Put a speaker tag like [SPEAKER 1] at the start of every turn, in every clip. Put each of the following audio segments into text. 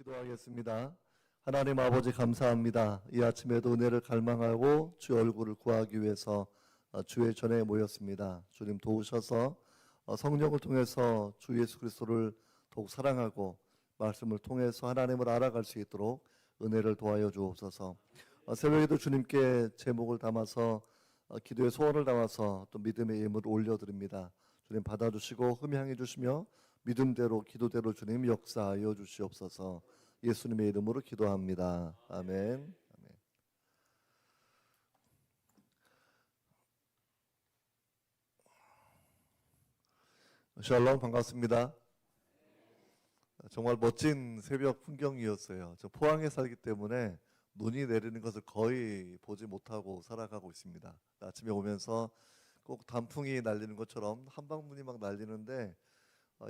[SPEAKER 1] 기도하겠습니다. 하나님 아버지 감사합니다. 이 아침에도 은혜를 갈망하고 주의 얼굴을 구하기 위해서 주의 전에 모였습니다. 주님 도우셔서 성령을 통해서 주 예수 그리스도를 더욱 사랑하고 말씀을 통해서 하나님을 알아갈 수 있도록 은혜를 도와여 주옵소서. 새벽에도 주님께 제목을 담아서 기도의 소원을 담아서 또 믿음의 예물을 올려드립니다. 주님 받아주시고 흠양해 주시며 믿음대로 기도대로 주님 역사하여 주시옵소서. 예수님의 이름으로 기도합니다. 아멘. 아멘. 샬롬 반갑습니다. 정말 멋진 새벽 풍경이었어요. 저 포항에 살기 때문에 눈이 내리는 것을 거의 보지 못하고 살아가고 있습니다. 아침에 오면서 꼭 단풍이 날리는 것처럼 한방눈이 막 날리는데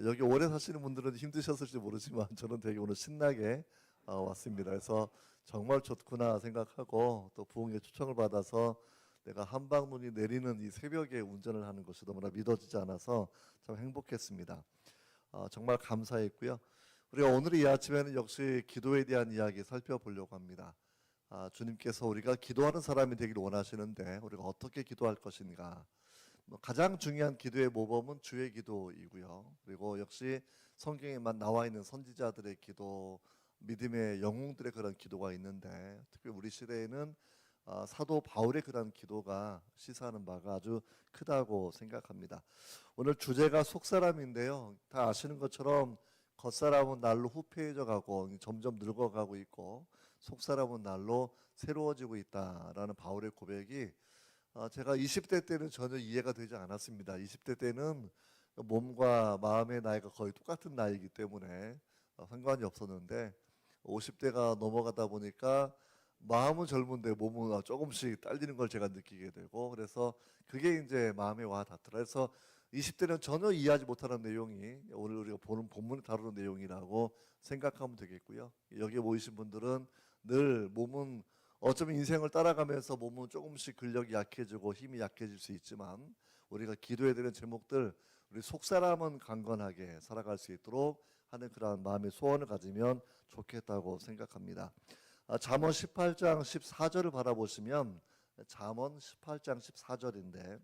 [SPEAKER 1] 여기 오래 사시는 분들은 힘드셨을지 모르지만 저는 되게 오늘 신나게 왔습니다. 그래서 정말 좋구나 생각하고 또 부흥의 초청을 받아서 내가 한방눈이 내리는 이 새벽에 운전을 하는 것이 너무나 믿어지지 않아서 참 행복했습니다. 정말 감사했고요. 우리가 오늘 이 아침에는 역시 기도에 대한 이야기 살펴보려고 합니다. 주님께서 우리가 기도하는 사람이 되기를 원하시는데 우리가 어떻게 기도할 것인가. 가장 중요한 기도의 모범은 주의 기도이고요. 그리고 역시 성경에만 나와 있는 선지자들의 기도, 믿음의 영웅들의 그런 기도가 있는데 특히 우리 시대에는 사도 바울의 그런 기도가 시사하는 바가 아주 크다고 생각합니다. 오늘 주제가 속사람인데요. 다 아시는 것처럼 겉사람은 날로 후패해져 가고 점점 늙어가고 있고 속사람은 날로 새로워지고 있다라는 바울의 고백이 제가 20대 때는 전혀 이해가 되지 않았습니다. 20대 때는 몸과 마음의 나이가 거의 똑같은 나이이기 때문에 상관이 없었는데 50대가 넘어가다 보니까 마음은 젊은데 몸은 조금씩 딸리는 걸 제가 느끼게 되고 그래서 그게 이제 마음에 와 닿더라. 그래서 20대는 전혀 이해하지 못하는 내용이 오늘 우리가 보는 본문에 다루는 내용이라고 생각하면 되겠고요. 여기 모이신 분들은 늘 몸은 어쩌면 인생을 따라가면서 몸은 조금씩 근력이 약해지고 힘이 약해질 수 있지만 우리가 기도해야 되는 제목들 우리 속사람은 강건하게 살아갈 수 있도록 하는 그러한 마음의 소원을 가지면 좋겠다고 생각합니다. 잠언 18장 14절을 바라보시면 잠언 18장 14절인데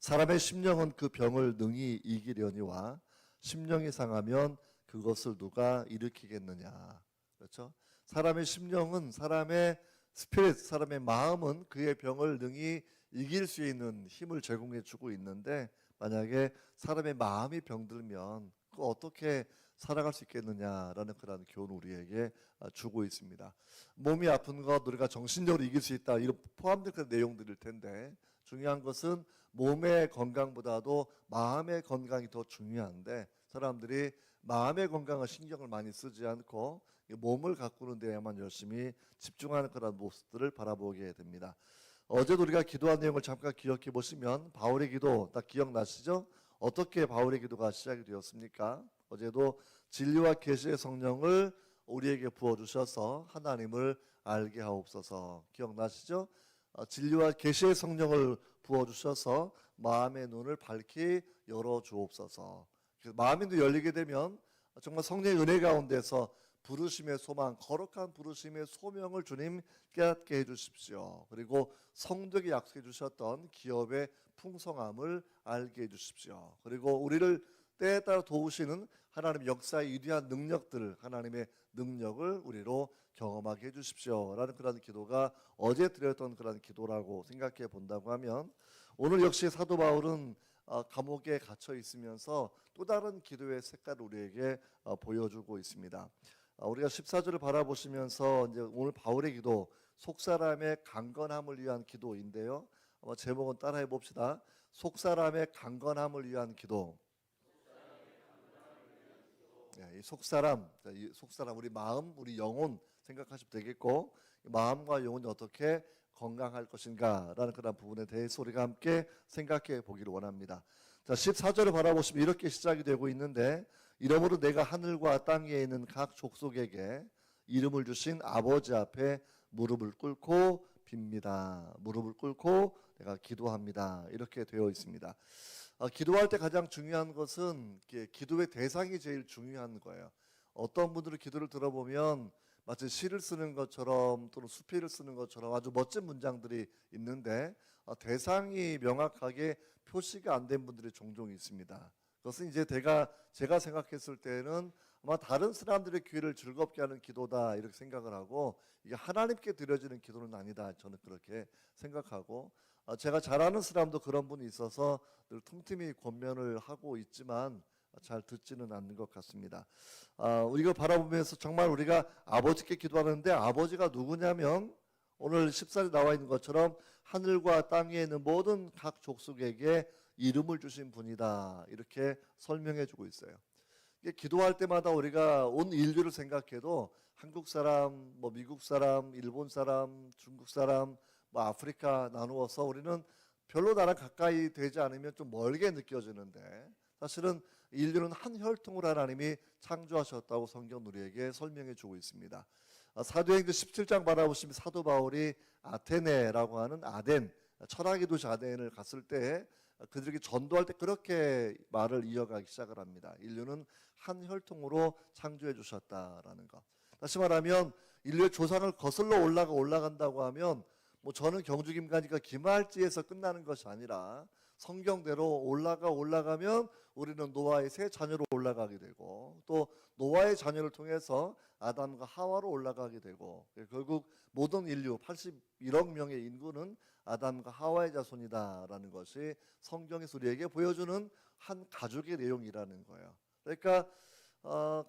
[SPEAKER 1] 사람의 심령은 그 병을 능히 이기려니와 심령이 상하면 그것을 누가 일으키겠느냐. 그렇죠? 사람의 심령은 사람의 스피릿, 사람의 마음은 그의 병을 능히 이길 수 있는 힘을 제공해 주고 있는데 만약에 사람의 마음이 병들면 그 어떻게 살아갈 수 있겠느냐라는 그런 교훈을 우리에게 주고 있습니다. 몸이 아픈 것 우리가 정신적으로 이길 수 있다 이런 포함된 그런 내용들일 텐데 중요한 것은 몸의 건강보다도 마음의 건강이 더 중요한데 사람들이 마음의 건강을 신경을 많이 쓰지 않고 몸을 가꾸는 데에만 열심히 집중하는 그런 모습들을 바라보게 됩니다. 어제도 우리가 기도한 내용을 잠깐 기억해 보시면 바울의 기도 다 기억나시죠? 어떻게 바울의 기도가 시작이 되었습니까? 어제도 진리와 계시의 성령을 우리에게 부어주셔서 하나님을 알게 하옵소서 기억나시죠? 진리와 계시의 성령을 부어주셔서 마음의 눈을 밝히 열어주옵소서. 마음이 열리게 되면 정말 성령의 은혜 가운데서 부르심의 소망, 거룩한 부르심의 소명을 주님 깨닫게 해주십시오. 그리고 성도에게 약속해 주셨던 기업의 풍성함을 알게 해주십시오. 그리고 우리를 때에 따라 도우시는 하나님의 역사의 위대한 능력들, 하나님의 능력을 우리로 경험하게 해주십시오. 라는 그런 기도가 어제 드렸던 그런 기도라고 생각해 본다고 하면 오늘 역시 사도 바울은 감옥에 갇혀 있으면서 또 다른 기도의 색깔을 우리에게 보여주고 있습니다. 우리가 14절을 바라보시면서 이제 오늘 바울의 기도 속사람의 강건함을 위한 기도인데요. 제목은 따라해 봅시다. 속사람의 강건함을 위한 기도. 이 속사람 우리 마음, 우리 영혼 생각하시면 되겠고 마음과 영혼이 어떻게 건강할 것인가라는 그런 부분에 대해서 우리가 함께 생각해 보기를 원합니다. 자, 14절을 바라보시면 이렇게 시작이 되고 있는데 이러므로 내가 하늘과 땅 위에 있는 각 족속에게 이름을 주신 아버지 앞에 무릎을 꿇고 빕니다. 무릎을 꿇고 내가 기도합니다. 이렇게 되어 있습니다. 기도할 때 가장 중요한 것은 기도의 대상이 제일 중요한 거예요. 어떤 분들의 기도를 들어보면 마치 시를 쓰는 것처럼 또는 수필을 쓰는 것처럼 아주 멋진 문장들이 있는데 대상이 명확하게 표시가 안 된 분들이 종종 있습니다. 그것은 이제 제가 생각했을 때는 아마 다른 사람들의 귀를 즐겁게 하는 기도다 이렇게 생각을 하고, 이게 하나님께 드려지는 기도는 아니다, 저는 그렇게 생각하고, 제가 잘 아는 사람도 그런 분이 있어서 늘 틈틈이 권면을 하고 있지만 잘 듣지는 않는 것 같습니다. 우리가 바라보면서 정말 우리가 아버지께 기도하는데, 아버지가 누구냐면 오늘 14절에 나와 있는 것처럼 하늘과 땅 위에 있는 모든 각 족속에게 이름을 주신 분이다, 이렇게 설명해 주고 있어요. 기도할 때마다 우리가 온 인류를 생각해도 한국 사람, 미국 사람, 일본 사람, 중국 사람, 아프리카 나누어서 우리는 별로 나랑 가까이 되지 않으면 좀 멀게 느껴지는데, 사실은 인류는 한 혈통으로 하나님이 창조하셨다고 성경 우리에게 설명해 주고 있습니다. 사도행전 17장 바라보시면 사도 바울이 아테네라고 하는 아덴, 철학의 도시 아덴을 갔을 때 그들에게 전도할 때 그렇게 말을 이어가기 시작을 합니다. 인류는 한 혈통으로 창조해 주셨다라는 것. 다시 말하면 인류의 조상을 거슬러 올라간다고 하면 저는 경주김가니까 김할지에서 끝나는 것이 아니라 성경대로 올라가면 우리는 노아의 세 자녀로 올라가게 되고, 또 노아의 자녀를 통해서 아담과 하와로 올라가게 되고, 결국 모든 인류 81억 명의 인구는 아담과 하와의 자손이다라는 것이 성경에서 우리에게 보여주는 한 가족의 내용이라는 거예요. 그러니까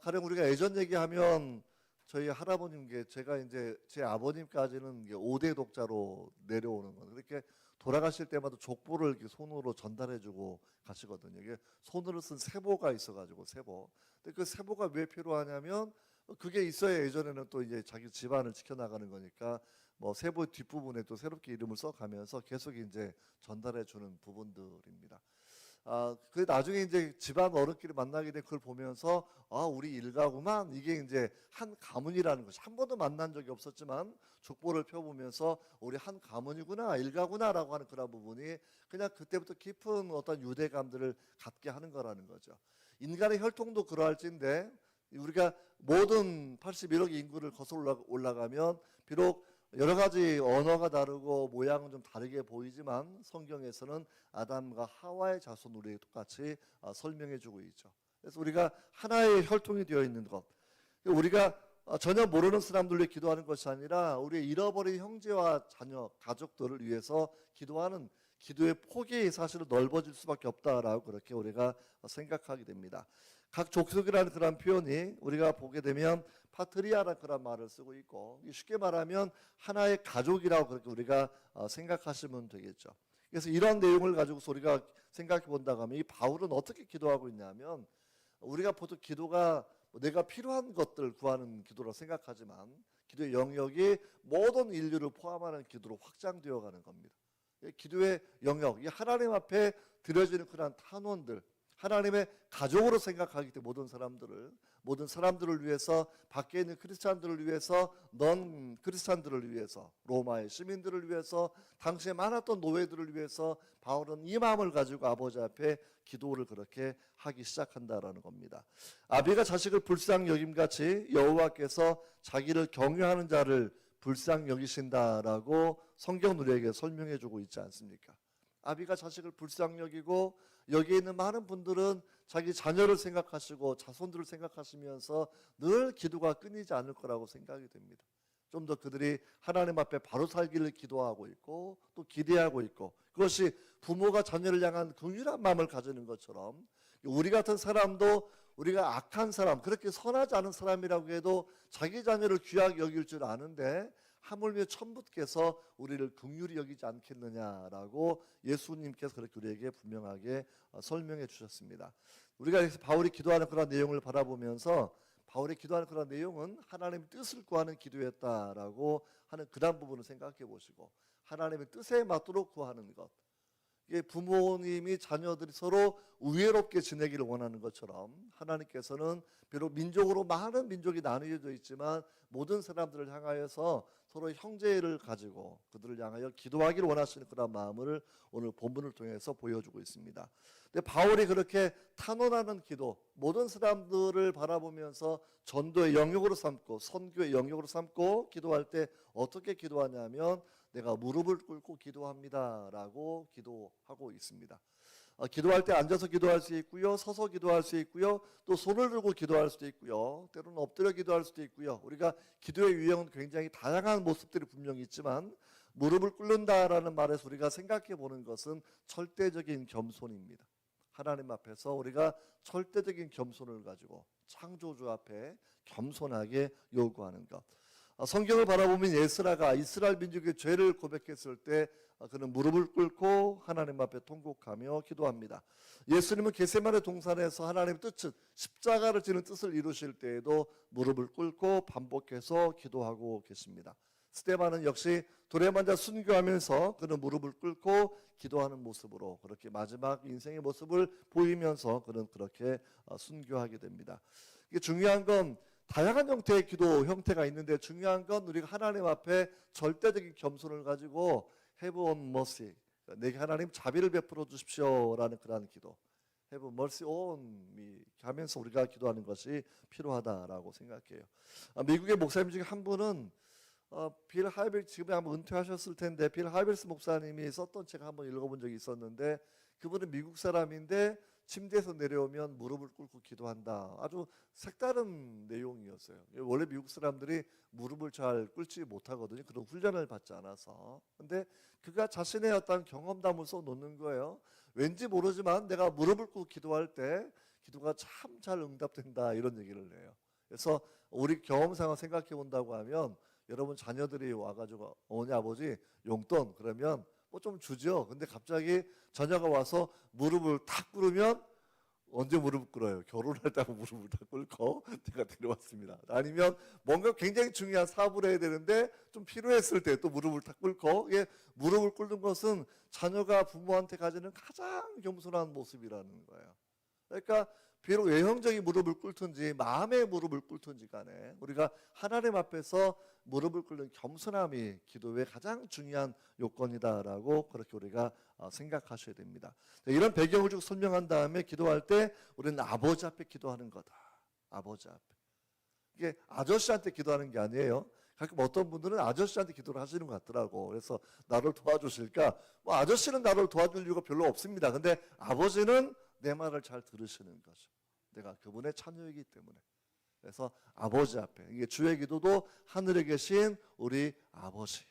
[SPEAKER 1] 가령 우리가 예전 얘기하면 저희 할아버님께, 제가 이제 제 아버님까지는 5대 독자로 내려오는 거예요. 그렇게 돌아가실 때마다 족보를 이렇게 손으로 전달해주고 가시거든요. 이게 손으로 쓴 세보가 있어가지고 세보. 근데 그 세보가 왜 필요하냐면 그게 있어야 예전에는 또 이제 자기 집안을 지켜나가는 거니까 세보 뒷부분에 또 새롭게 이름을 써가면서 계속 이제 전달해주는 부분들입니다. 그 나중에 이제 집안 어른끼리 만나게 된 그걸 보면서 우리 일가구만, 이게 이제 한 가문이라는 것이, 한 번도 만난 적이 없었지만 족보를 펴보면서 우리 한 가문이구나, 일가구나라고 하는 그런 부분이 그냥 그때부터 깊은 어떤 유대감들을 갖게 하는 거라는 거죠. 인간의 혈통도 그러할진데 우리가 모든 81억 인구를 거슬러 올라가면 비록 여러 가지 언어가 다르고 모양은 좀 다르게 보이지만 성경에서는 아담과 하와의 자손 우리에게 똑같이 설명해 주고 있죠. 그래서 우리가 하나의 혈통이 되어 있는 것, 우리가 전혀 모르는 사람들 위해 기도하는 것이 아니라 우리의 잃어버린 형제와 자녀, 가족들을 위해서 기도하는 기도의 폭이 사실은 넓어질 수밖에 없다라고 그렇게 우리가 생각하게 됩니다. 각 족속이라는 그런 표현이 우리가 보게 되면 파트리아라는 그런 말을 쓰고 있고, 쉽게 말하면 하나의 가족이라고 그렇게 우리가 생각하시면 되겠죠. 그래서 이런 내용을 가지고서 우리가 생각해 본다고 하면 이 바울은 어떻게 기도하고 있냐면, 우리가 보통 기도가 내가 필요한 것들 구하는 기도라고 생각하지만 기도의 영역이 모든 인류를 포함하는 기도로 확장되어 가는 겁니다. 기도의 영역, 이 하나님 앞에 드려지는 그런 탄원들, 하나님의 가족으로 생각하기 때문에 모든 사람들을 위해서, 밖에 있는 크리스찬들을 위해서, 넌 크리스찬들을 위해서, 로마의 시민들을 위해서, 당시에 많았던 노예들을 위해서 바울은 이 마음을 가지고 아버지 앞에 기도를 그렇게 하기 시작한다라는 겁니다. 아비가 자식을 불쌍히 여김같이 여호와께서 자기를 경외하는 자를 불쌍히 여기신다라고 성경 우리에게 설명해 주고 있지 않습니까? 아비가 자식을 불쌍히 여기고, 여기에 있는 많은 분들은 자기 자녀를 생각하시고 자손들을 생각하시면서 늘 기도가 끊이지 않을 거라고 생각이 됩니다. 좀 더 그들이 하나님 앞에 바로 살기를 기도하고 있고 또 기대하고 있고, 그것이 부모가 자녀를 향한 긍휼한 마음을 가지는 것처럼 우리 같은 사람도, 우리가 악한 사람, 그렇게 선하지 않은 사람이라고 해도 자기 자녀를 귀하게 여길 줄 아는데 하물며 천부께서 우리를 긍휼히 여기지 않겠느냐라고 예수님께서 그렇게 우리에게 분명하게 설명해 주셨습니다. 우리가 바울이 기도하는 그런 내용을 바라보면서 바울이 기도하는 그런 내용은 하나님의 뜻을 구하는 기도였다라고 하는 그런 부분을 생각해 보시고, 하나님의 뜻에 맞도록 구하는 것, 이게 부모님이 자녀들이 서로 우애롭게 지내기를 원하는 것처럼 하나님께서는 비록 민족으로 많은 민족이 나누어져 있지만 모든 사람들을 향하여서 서로 형제를 가지고 그들을 향하여 기도하기를 원하시는 그런 마음을 오늘 본문을 통해서 보여주고 있습니다. 근데 바울이 그렇게 탄원하는 기도, 모든 사람들을 바라보면서 전도의 영역으로 삼고 선교의 영역으로 삼고 기도할 때 어떻게 기도하냐면 내가 무릎을 꿇고 기도합니다라고 기도하고 있습니다. 기도할 때 앉아서 기도할 수 있고요, 서서 기도할 수 있고요, 또 손을 들고 기도할 수도 있고요, 때로는 엎드려 기도할 수도 있고요. 우리가 기도의 유형은 굉장히 다양한 모습들이 분명히 있지만 무릎을 꿇는다라는 말에서 우리가 생각해 보는 것은 절대적인 겸손입니다. 하나님 앞에서 우리가 절대적인 겸손을 가지고 창조주 앞에 겸손하게 요구하는 것. 성경을 바라보면 에스라가 이스라엘 민족의 죄를 고백했을 때 그는 무릎을 꿇고 하나님 앞에 통곡하며 기도합니다. 예수님은 겟세마네 동산에서 하나님의 뜻은 십자가를 지는 뜻을 이루실 때에도 무릎을 꿇고 반복해서 기도하고 계십니다. 스데반은 역시 돌에 앉아 순교하면서 그는 무릎을 꿇고 기도하는 모습으로 그렇게 마지막 인생의 모습을 보이면서 그는 그렇게 순교하게 됩니다. 이게 중요한 건 다양한 형태의 기도 형태가 있는데 중요한 건 우리가 하나님 앞에 절대적인 겸손을 가지고 Have mercy, 내게 하나님 자비를 베풀어 주십시오라는 그러한 기도, Have mercy on me 하면서 우리가 기도하는 것이 필요하다라고 생각해요. 미국의 목사님 중에 한 분은 빌 하이벨, 지금에 아마 은퇴하셨을 텐데 빌 하이벨스 목사님이 썼던 책 한번 읽어본 적이 있었는데 그분은 미국 사람인데 침대에서 내려오면 무릎을 꿇고 기도한다. 아주 색다른 내용이었어요. 원래 미국 사람들이 무릎을 잘 꿇지 못하거든요. 그런 훈련을 받지 않아서. 근데 그가 자신의 어떤 경험담을 써놓는 거예요. 왠지 모르지만 내가 무릎을 꿇고 기도할 때 기도가 참 잘 응답된다 이런 얘기를 해요. 그래서 우리 경험상을 생각해 본다고 하면 여러분 자녀들이 와가지고 어머니 아버지 용돈 그러면 뭐 좀 주죠. 근데 갑자기 자녀가 와서 무릎을 탁 꿇으면 언제 무릎을 꿇어요? 결혼할 때 무릎을 탁 꿇고 제가 데려왔습니다. 아니면 뭔가 굉장히 중요한 사업을 해야 되는데 좀 필요했을 때 또 무릎을 탁 꿇고 예, 무릎을 꿇는 것은 자녀가 부모한테 가지는 가장 겸손한 모습이라는 거예요. 그러니까 비록 외형적인 무릎을 꿇든지 마음의 무릎을 꿇든지 간에 우리가 하나님 앞에서 무릎을 꿇는 겸손함이 기도의 가장 중요한 요건이다라고 그렇게 우리가 생각하셔야 됩니다. 이런 배경을 쭉 설명한 다음에 기도할 때 우리는 아버지 앞에 기도하는 거다. 아버지 앞에. 이게 아저씨한테 기도하는 게 아니에요. 가끔 어떤 분들은 아저씨한테 기도를 하시는 것 같더라고. 그래서 나를 도와주실까? 뭐 아저씨는 나를 도와줄 이유가 별로 없습니다. 근데 아버지는 내 말을 잘 들으시는 거죠. 내가 그분의 자녀이기 때문에. 그래서 아버지 앞에, 이게 주의 기도도 하늘에 계신 우리 아버지,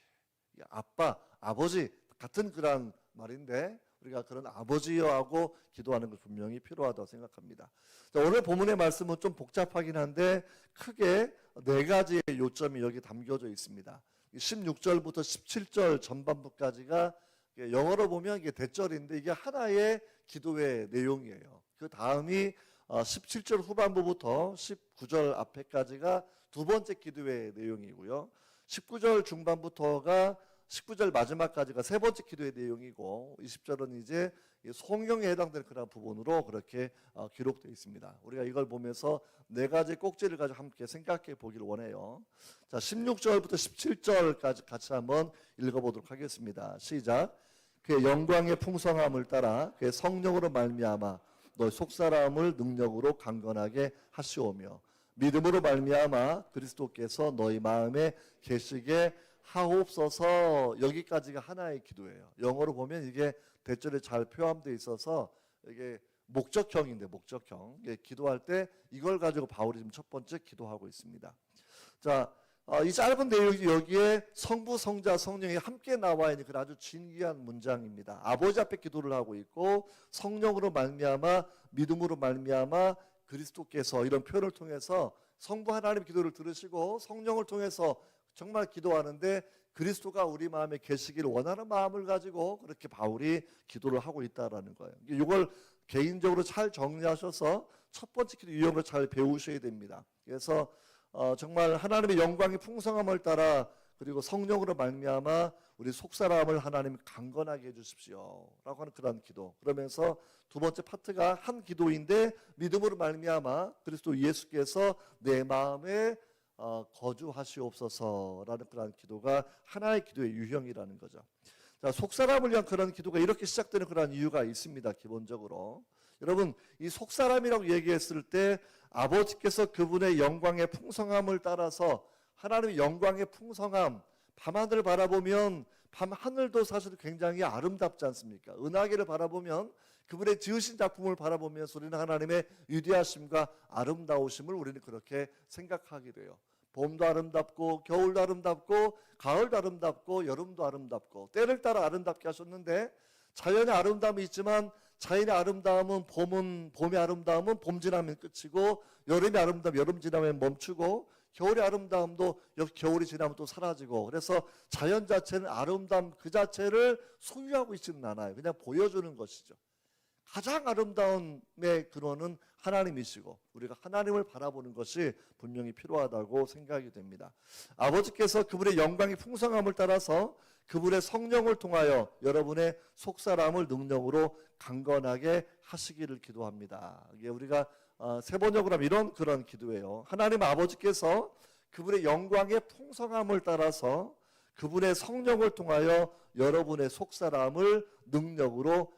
[SPEAKER 1] 아빠, 아버지 같은 그런 말인데 우리가 그런 아버지여 하고 기도하는 것 분명히 필요하다고 생각합니다. 자, 오늘 본문의 말씀은 좀 복잡하긴 한데 크게 네 가지의 요점이 여기 담겨져 있습니다. 16절부터 17절 전반부까지가 영어로 보면 이게 대절인데 이게 하나의 기도의 내용이에요. 그 다음이 17절 후반부부터 19절 앞에까지가 두 번째 기도의 내용이고요. 19절 중반부터가 19절 마지막까지가 세 번째 기도의 내용이고 20절은 이제 성령에 해당되는 그런 부분으로 그렇게 기록되어 있습니다. 우리가 이걸 보면서 네 가지 꼭지를 가지고 함께 생각해 보기를 원해요. 자, 16절부터 17절까지 같이 한번 읽어보도록 하겠습니다. 시작. 그의 영광의 풍성함을 따라 그의 성령으로 말미암아 너희 속사람을 능력으로 강건하게 하시오며 믿음으로 말미암아 그리스도께서 너희 마음에 계시게 하옵소서. 여기까지가 하나의 기도예요. 영어로 보면 이게 대절에 잘 표함되어 있어서 이게 목적형인데 목적형. 기도할 때 이걸 가지고 바울이 지금 첫 번째 기도하고 있습니다. 자, 이 짧은 내용이 여기에 성부, 성자, 성령이 함께 나와 있는 그런 아주 진귀한 문장입니다. 아버지 앞에 기도를 하고 있고 성령으로 말미암아 믿음으로 말미암아 그리스도께서 이런 표현을 통해서 성부 하나님 기도를 들으시고 성령을 통해서 정말 기도하는데 그리스도가 우리 마음에 계시기를 원하는 마음을 가지고 그렇게 바울이 기도를 하고 있다라는 거예요. 이걸 개인적으로 잘 정리하셔서 첫 번째 기도 유형을 잘 배우셔야 됩니다. 그래서 정말 하나님의 영광의 풍성함을 따라 그리고 성령으로 말미암아 우리 속사람을 하나님 강건하게 해주십시오 라고 하는 그런 기도. 그러면서 두 번째 파트가 한 기도인데 믿음으로 말미암아 그리스도 예수께서 내 마음에 거주하시옵소서라는 그런 기도가 하나의 기도의 유형이라는 거죠. 자, 속사람을 위한 그런 기도가 이렇게 시작되는 그런 이유가 있습니다. 기본적으로 여러분, 이 속사람이라고 얘기했을 때 아버지께서 그분의 영광의 풍성함을 따라서 하나님의 영광의 풍성함, 밤하늘 바라보면 밤하늘도 사실 굉장히 아름답지 않습니까? 은하계를 바라보면 그분의 지으신 작품을 바라보면서 우리는 하나님의 위대하심과 아름다우심을 우리는 그렇게 생각하게 돼요. 봄도 아름답고 겨울도 아름답고 가을도 아름답고 여름도 아름답고 때를 따라 아름답게 하셨는데, 자연의 아름다움이 있지만 자연의 아름다움은 봄의 아름다움은 봄 지나면 끝이고, 여름의 아름다움 여름 지나면 멈추고, 겨울의 아름다움도 겨울이 지나면 또 사라지고, 그래서 자연 자체는 아름다움 그 자체를 소유하고 있지는 않아요. 그냥 보여주는 것이죠. 가장 아름다움의 근원은 하나님이시고 우리가 하나님을 바라보는 것이 분명히 필요하다고 생각이 됩니다. 아버지께서 그분의 영광의 풍성함을 따라서 그분의 성령을 통하여 여러분의 속사람을 능력으로 강건하게 하시기를 기도합니다. 이게 우리가 세 번역으로 하면 이런 그런 기도예요. 하나님 아버지께서 그분의 영광의 풍성함을 따라서 그분의 성령을 통하여 여러분의 속사람을 능력으로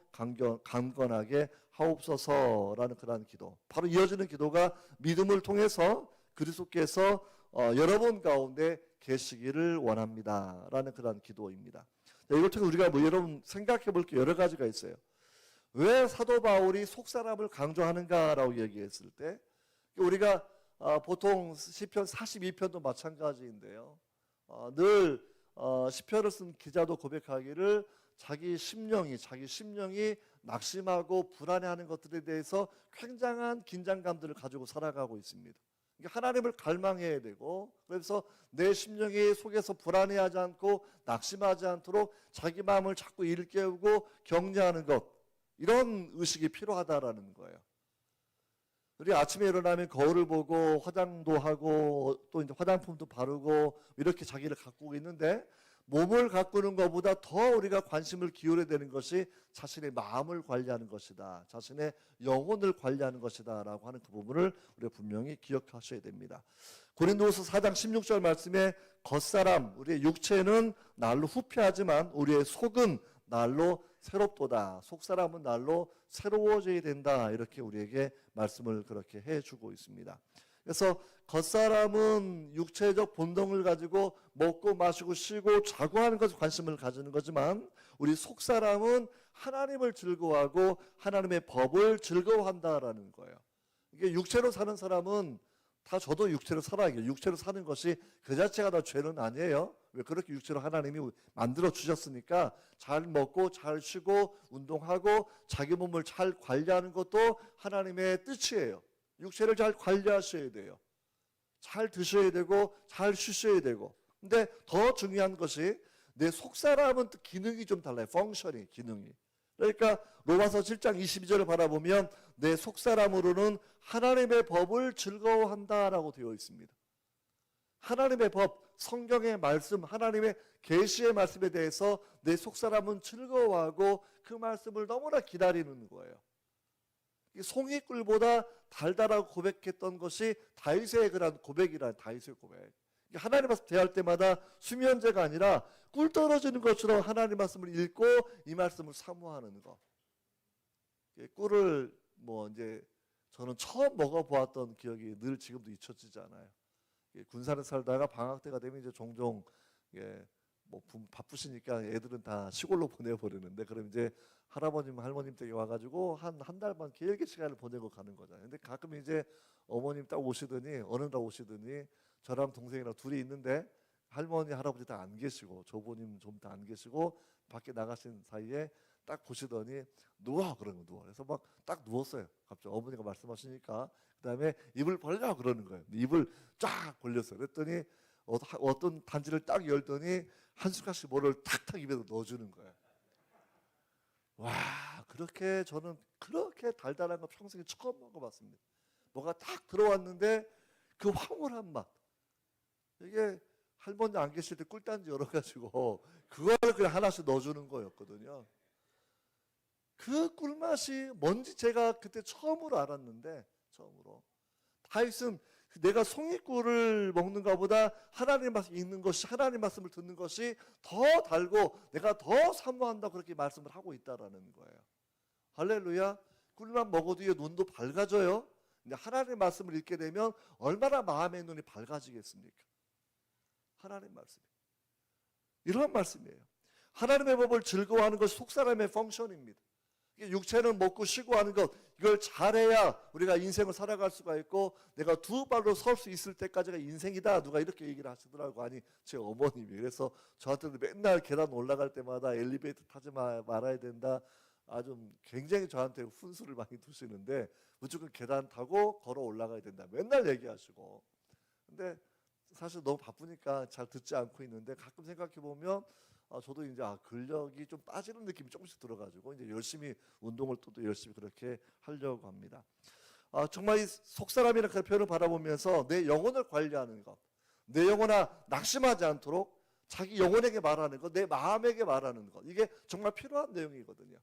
[SPEAKER 1] 강건하게 하옵소서라는 그러한 기도. 바로 이어지는 기도가 믿음을 통해서 그리스도께서 여러분 가운데 계시기를 원합니다라는 그러한 기도입니다. 이걸 통해 우리가 여러분 생각해 볼 게 여러 가지가 있어요. 왜 사도 바울이 속사람을 강조하는가라고 얘기했을 때, 우리가 보통 시편 42편도 마찬가지인데요. 늘 시편을 쓴 기자도 고백하기를 자기 심령이 낙심하고 불안해하는 것들에 대해서 굉장한 긴장감들을 가지고 살아가고 있습니다. 하나님을 갈망해야 되고, 그래서 내 심령이 속에서 불안해하지 않고 낙심하지 않도록 자기 마음을 자꾸 일깨우고 격려하는 것, 이런 의식이 필요하다라는 거예요. 우리 아침에 일어나면 거울을 보고 화장도 하고 또 이제 화장품도 바르고 이렇게 자기를 가꾸고 있는데, 몸을 가꾸는 것보다 더 우리가 관심을 기울여야 되는 것이 자신의 마음을 관리하는 것이다, 자신의 영혼을 관리하는 것이다 라고 하는 그 부분을 우리가 분명히 기억하셔야 됩니다. 고린도후서 4장 16절 말씀에 겉사람, 우리의 육체는 날로 후패하지만 우리의 속은 날로 새롭도다, 속사람은 날로 새로워져야 된다, 이렇게 우리에게 말씀을 그렇게 해주고 있습니다. 그래서 겉사람은 육체적 본능을 가지고 먹고 마시고 쉬고 자고 하는 것에 관심을 가지는 거지만, 우리 속사람은 하나님을 즐거워하고 하나님의 법을 즐거워한다라는 거예요. 이게 육체로 사는 사람은 다 저도 육체로 살아요. 육체로 사는 것이 그 자체가 다 죄는 아니에요. 왜 그렇게 육체로 하나님이 만들어 주셨으니까 잘 먹고 잘 쉬고 운동하고 자기 몸을 잘 관리하는 것도 하나님의 뜻이에요. 육체를 잘 관리하셔야 돼요. 잘 드셔야 되고 잘 쉬셔야 되고. 근데 더 중요한 것이 내 속사람은 기능이 좀 달라요. 펑션이, 기능이. 그러니까 로마서 7장 22절을 바라보면 내 속사람으로는 하나님의 법을 즐거워한다라고 되어 있습니다. 하나님의 법, 성경의 말씀, 하나님의 계시의 말씀에 대해서 내 속사람은 즐거워하고 그 말씀을 너무나 기다리는 거예요. 송이꿀보다 달달하고 고백했던 것이 다윗의 그런 고백이란, 다윗의 고백. 하나님 말씀 대할 때마다 수면제가 아니라 꿀 떨어지는 것처럼 하나님 말씀을 읽고 이 말씀을 사모하는 것. 꿀을 이제 저는 처음 먹어보았던 기억이 늘 지금도 잊혀지지 않아요. 군산에 살다가 방학 때가 되면 이제 종종 바쁘시니까 애들은 다 시골로 보내버리는데, 그럼 이제 할아버님 할머님 댁에 와가지고 한 달만 길게 시간을 보내고 가는 거잖아요. 근데 가끔 이제 어머님 딱 오시더니, 어느 날 오시더니 저랑 동생이랑 둘이 있는데 할머니 할아버지 다 안 계시고 조부님 좀 다 안 계시고 밖에 나가신 사이에 딱 보시더니 누워, 그러는 거 누워. 그래서 막 딱 누웠어요. 갑자기 어머니가 말씀하시니까 그다음에 입을 벌려 그러는 거예요. 입을 쫙 벌렸어요. 그랬더니 어떤 단지를 딱 열더니 한 숟갈씩 뭐를 탁탁 입에 넣어주는 거예요. 와, 그렇게 저는 그렇게 달달한 거 평생에 처음 먹어봤습니다. 뭐가 딱 들어왔는데 그 황홀한 맛, 이게 할머니 안 계실 때 꿀단지 열어가지고 그거를 그냥 하나씩 넣어주는 거였거든요. 그 꿀맛이 뭔지 제가 그때 처음으로 알았는데, 처음으로 다윗은 내가 송이꿀을 먹는 것보다 하나님 말씀 읽는 것이, 하나님 말씀을 듣는 것이 더 달고 내가 더 사모한다, 그렇게 말씀을 하고 있다라는 거예요. 할렐루야. 꿀만 먹어도 눈도 밝아져요. 근데 하나님 말씀을 읽게 되면 얼마나 마음의 눈이 밝아지겠습니까? 하나님 말씀이 이런 말씀이에요. 하나님의 법을 즐거워하는 것이 속사람의 펑션입니다. 육체는 먹고 쉬고 하는 것, 이걸 잘해야 우리가 인생을 살아갈 수가 있고, 내가 두 발로 설 수 있을 때까지가 인생이다. 누가 이렇게 얘기를 하시더라고. 아니, 제 어머님이. 그래서 저한테도 맨날 계단 올라갈 때마다 엘리베이터 타지 말아야 된다. 아주 굉장히 저한테 훈수를 많이 두시는데, 무조건 계단 타고 걸어 올라가야 된다, 맨날 얘기하시고. 근데 사실 너무 바쁘니까 잘 듣지 않고 있는데, 가끔 생각해 보면 저도 이제 근력이 좀 빠지는 느낌이 조금씩 들어가지고 이제 열심히 운동을 또 열심히 그렇게 하려고 합니다. 정말 이 속사람이라는 그 표현을 바라보면서 내 영혼을 관리하는 것, 내 영혼아 낙심하지 않도록 자기 영혼에게 말하는 것, 내 마음에게 말하는 것, 이게 정말 필요한 내용이거든요.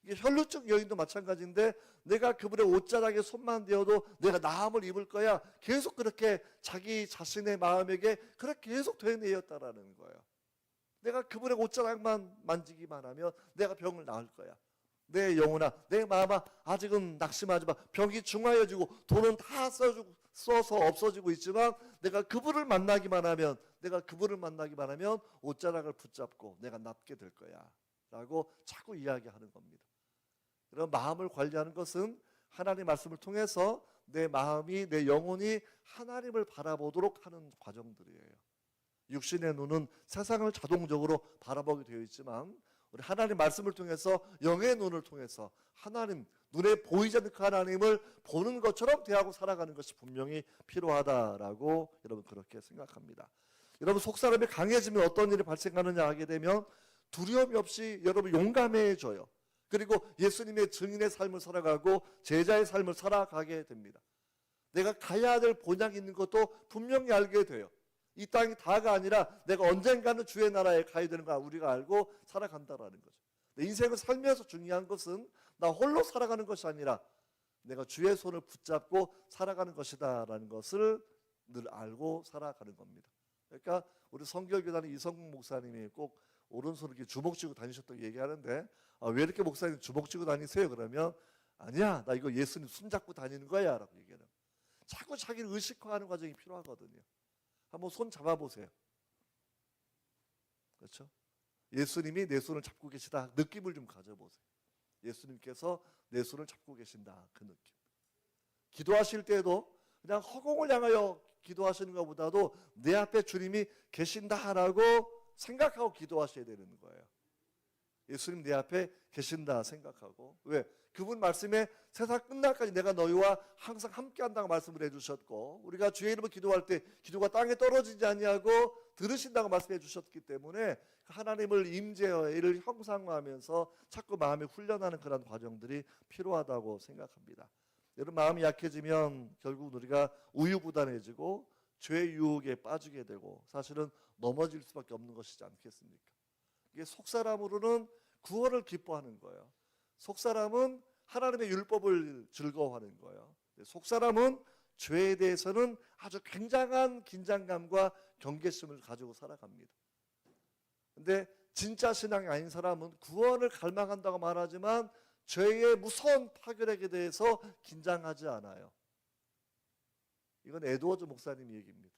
[SPEAKER 1] 이게 혈루증 여인도 마찬가지인데, 내가 그분의 옷자락에 손만 대어도 내가 나음을 입을 거야, 계속 그렇게 자기 자신의 마음에게 그렇게 계속 되뇌었다라는 거예요. 내가 그분의 옷자락만 만지기만 하면 내가 병을 나을 거야. 내 영혼아, 내 마음아, 아직은 낙심하지 마. 병이 중하여지고 돈은 다 써서 없어지고 있지만, 내가 그분을 만나기만 하면, 옷자락을 붙잡고 내가 낫게 될 거야 라고 자꾸 이야기하는 겁니다. 그런 마음을 관리하는 것은 하나님의 말씀을 통해서 내 마음이, 내 영혼이 하나님을 바라보도록 하는 과정들이에요. 육신의 눈은 세상을 자동적으로 바라보게 되어 있지만, 우리 하나님 말씀을 통해서, 영의 눈을 통해서 하나님, 눈에 보이지 않는 그 하나님을 보는 것처럼 대하고 살아가는 것이 분명히 필요하다라고 여러분 그렇게 생각합니다. 여러분, 속사람이 강해지면 어떤 일이 발생하느냐 하게 되면 두려움이 없이 여러분 용감해져요. 그리고 예수님의 증인의 삶을 살아가고 제자의 삶을 살아가게 됩니다. 내가 가야 될 본향이 있는 것도 분명히 알게 돼요. 이 땅이 다가 아니라 내가 언젠가는 주의 나라에 가야 되는 거 우리가 알고 살아간다라는 거죠. 내 인생을 살면서 중요한 것은 나 홀로 살아가는 것이 아니라 내가 주의 손을 붙잡고 살아가는 것이다라는 것을 늘 알고 살아가는 겁니다. 그러니까 우리 성결교단의 이성국 목사님이 꼭 오른손을 이렇게 주먹 쥐고 다니셨다고 얘기하는데, 왜 이렇게 목사님 주먹 쥐고 다니세요? 그러면 아니야, 나 이거 예수님 손잡고 다니는 거야 라고 얘기해요. 자꾸 자기를 의식화하는 과정이 필요하거든요. 한번 손 잡아보세요. 그렇죠? 예수님이 내 손을 잡고 계시다, 느낌을 좀 가져보세요. 예수님께서 내 손을 잡고 계신다, 그 느낌. 기도하실 때도 그냥 허공을 향하여 기도하시는 것보다도 내 앞에 주님이 계신다라고 생각하고 기도하셔야 되는 거예요. 예수님 내 앞에 계신다 생각하고. 왜? 그분 말씀에 세상 끝날까지 내가 너희와 항상 함께한다고 말씀을 해주셨고, 우리가 주의 이름으로 기도할 때 기도가 땅에 떨어지지 아니하고 들으신다고 말씀해 주셨기 때문에 하나님을 임재를 형상화하면서 자꾸 마음이 훈련하는 그런 과정들이 필요하다고 생각합니다. 여러분, 마음이 약해지면 결국 우리가 우유부단해지고 죄의 유혹에 빠지게 되고 사실은 넘어질 수밖에 없는 것이지 않겠습니까? 이게 속사람으로는 구원을 기뻐하는 거예요. 속사람은 하나님의 율법을 즐거워하는 거예요. 속사람은 죄에 대해서는 아주 굉장한 긴장감과 경계심을 가지고 살아갑니다. 근데 진짜 신앙이 아닌 사람은 구원을 갈망한다고 말하지만 죄의 무서운 파괴력에 대해서 긴장하지 않아요. 이건 에드워즈 목사님 얘기입니다.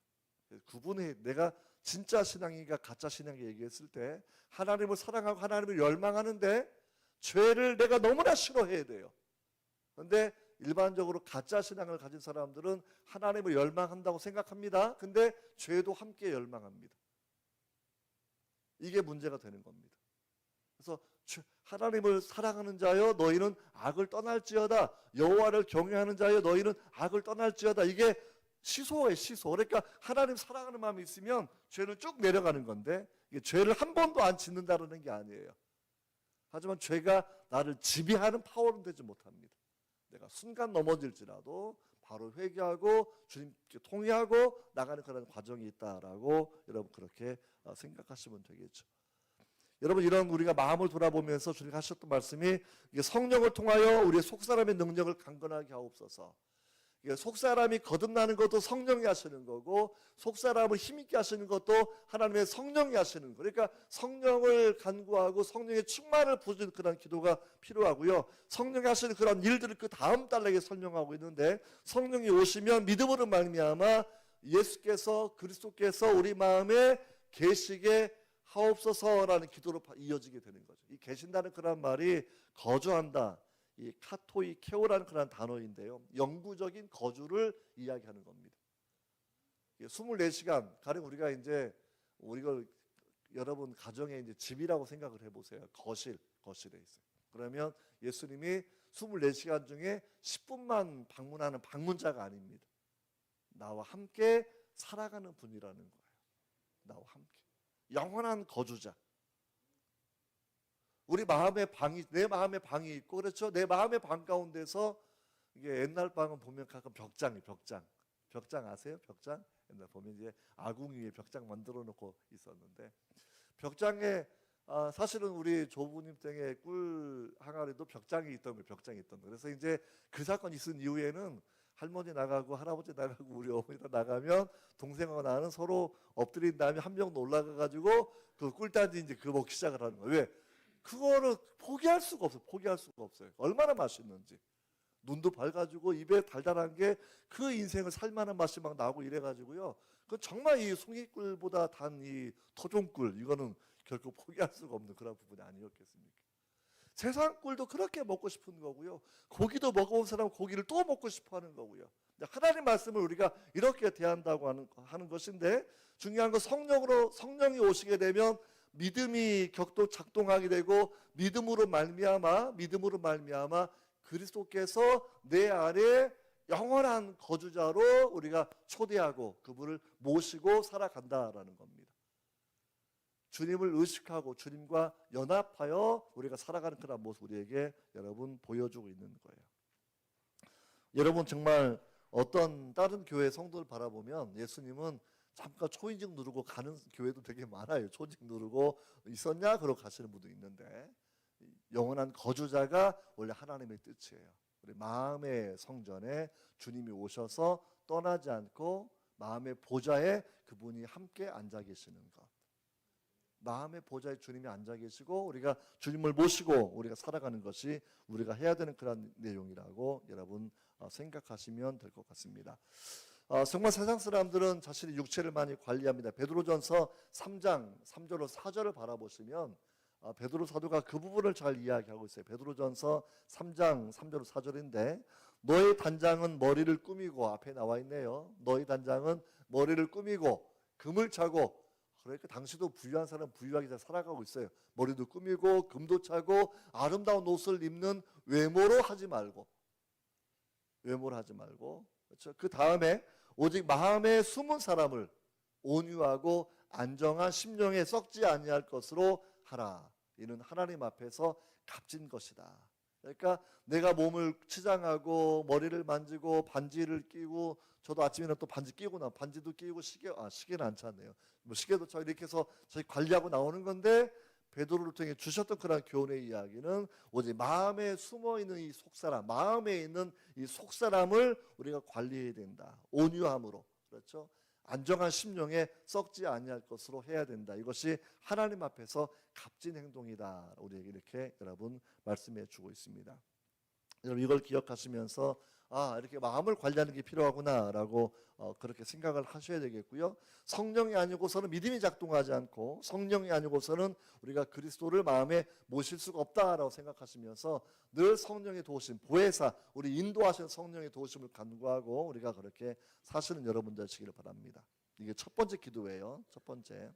[SPEAKER 1] 그분이 내가 진짜 신앙인가 가짜 신앙이 얘기했을 때 하나님을 사랑하고 하나님을 열망하는데 죄를 내가 너무나 싫어해야 돼요. 그런데 일반적으로 가짜 신앙을 가진 사람들은 하나님을 열망한다고 생각합니다. 근데 죄도 함께 열망합니다. 이게 문제가 되는 겁니다. 그래서 하나님을 사랑하는 자여 너희는 악을 떠날지어다, 여호와를 경외하는 자여 너희는 악을 떠날지어다, 이게 시소예요, 시소. 그러니까 하나님 사랑하는 마음이 있으면 죄는 쭉 내려가는 건데, 이게 죄를 한 번도 안 짓는다는 게 아니에요. 하지만 죄가 나를 지배하는 파워는 되지 못합니다. 내가 순간 넘어질지라도 바로 회개하고 주님께 통회하고 나가는 그런 과정이 있다라고 여러분 그렇게 생각하시면 되겠죠. 여러분 이런 우리가 마음을 돌아보면서 주님 하셨던 말씀이 이게 성령을 통하여 우리의 속사람의 능력을 강건하게 하옵소서. 속사람이 거듭나는 것도 성령이 하시는 거고 속사람을 힘있게 하시는 것도 하나님의 성령이 하시는 거. 그러니까 성령을 간구하고 성령의 충만을 부르는 그런 기도가 필요하고요. 성령이 하시는 그런 일들을 그 다음 달락에 설명하고 있는데 성령이 오시면 믿음으로 말미암아 예수께서 그리스도께서 우리 마음에 계시게 하옵소서라는 기도로 이어지게 되는 거죠. 이 계신다는 그런 말이 거주한다. 이 카토이 케오라는 그런 단어인데요. 영구적인 거주를 이야기하는 겁니다. 24시간 가령 우리가 이제 우리가 여러분 가정에 이제 집이라고 생각을 해보세요. 거실에 있어요. 그러면 예수님이 24시간 중에 10분만 방문하는 방문자가 아닙니다. 나와 함께 살아가는 분이라는 거예요. 나와 함께 영원한 거주자. 우리 마음의 방이 내 마음의 방이 있고 그렇죠. 내 마음의 방 가운데서 이게 옛날 방은 보면 가끔 벽장 아세요? 벽장 옛날 보면 이제 아궁이 위에 벽장 만들어 놓고 있었는데 벽장에 사실은 우리 조부님 댁에 꿀 항아리도 벽장이 있던 거예요. 벽장이 있던 거. 그래서 이제 그 사건이 있은 이후에는 할머니 나가고 할아버지 나가고 우리 어머니가 나가면 동생하고 나는 서로 엎드린 다음에 한 명 올라가 가지고 그 꿀단지 이제 그 먹기 시작을 하는 거예요. 왜? 그거를 포기할 수가 없어요. 얼마나 맛있는지. 눈도 밝아지고 입에 달달한 게 그 인생을 살만한 맛이 막 나고 이래가지고요. 그 정말 이 송이꿀보다 단 이 토종꿀 이거는 결코 포기할 수가 없는 그런 부분이 아니었겠습니까? 세상 꿀도 그렇게 먹고 싶은 거고요. 고기도 먹어본 사람은 고기를 또 먹고 싶어하는 거고요. 하나님 말씀을 우리가 이렇게 대한다고 하는 것인데 중요한 건 성령이 오시게 되면 믿음이 격도 작동하게 되고 믿음으로 말미암아 그리스도께서 내 안에 영원한 거주자로 우리가 초대하고 그분을 모시고 살아간다라는 겁니다. 주님을 의식하고 주님과 연합하여 우리가 살아가는 그런 모습 우리에게 여러분 보여주고 있는 거예요. 여러분 정말 어떤 다른 교회 성도를 바라보면 예수님은 잠깐 초인종 누르고 가는 교회도 되게 많아요. 초인종 누르고 있었냐? 그러고 가시는 분도 있는데 영원한 거주자가 원래 하나님의 뜻이에요. 우리 마음의 성전에 주님이 오셔서 떠나지 않고 마음의 보좌에 그분이 함께 앉아 계시는 것. 마음의 보좌에 주님이 앉아 계시고 우리가 주님을 모시고 우리가 살아가는 것이 우리가 해야 되는 그런 내용이라고 여러분 생각하시면 될 것 같습니다. 정말 세상 사람들은 자신의 육체를 많이 관리합니다. 베드로전서 3장 3절로 4절을 바라보시면 베드로 사도가 그 부분을 잘 이야기하고 있어요. 베드로전서 3장 3절로 4절인데 너희 단장은 머리를 꾸미고 앞에 나와 있네요. 너희 단장은 머리를 꾸미고 금을 차고 그러니까 당시도 부유한 사람 부유하게 잘 살아가고 있어요. 머리도 꾸미고 금도 차고 아름다운 옷을 입는 외모로 하지 말고 그렇죠? 그 다음에 오직 마음에 숨은 사람을 온유하고 안정한 심령에 썩지 아니할 것으로 하라. 이는 하나님 앞에서 값진 것이다. 그러니까 내가 몸을 치장하고 머리를 만지고 반지를 끼고 저도 아침에는 또 반지 끼고 나 반지도 끼고 시계는 안 찼네요. 뭐 시계도 차 이렇게 해서 저희 관리하고 나오는 건데 베드로를 통해 주셨던 그런 교훈의 이야기는 오직 마음에 숨어 있는 이 속사람, 마음에 있는 이 속사람을 우리가 관리해야 된다. 온유함으로 그렇죠. 안정한 심령에 썩지 아니할 것으로 해야 된다. 이것이 하나님 앞에서 값진 행동이다. 우리에게 이렇게 여러분 말씀해 주고 있습니다. 여러분 이걸 기억하시면서 이렇게 마음을 관리하는 게 필요하구나라고 그렇게 생각을 하셔야 되겠고요. 성령이 아니고서는 믿음이 작동하지 않고 성령이 아니고서는 우리가 그리스도를 마음에 모실 수가 없다라고 생각하시면서 늘 성령의 도우심, 보혜사, 우리 인도하시는 성령의 도우심을 간구하고 우리가 그렇게 사시는 여러분들 되시기를 바랍니다. 이게 첫 번째 기도예요. 첫 번째.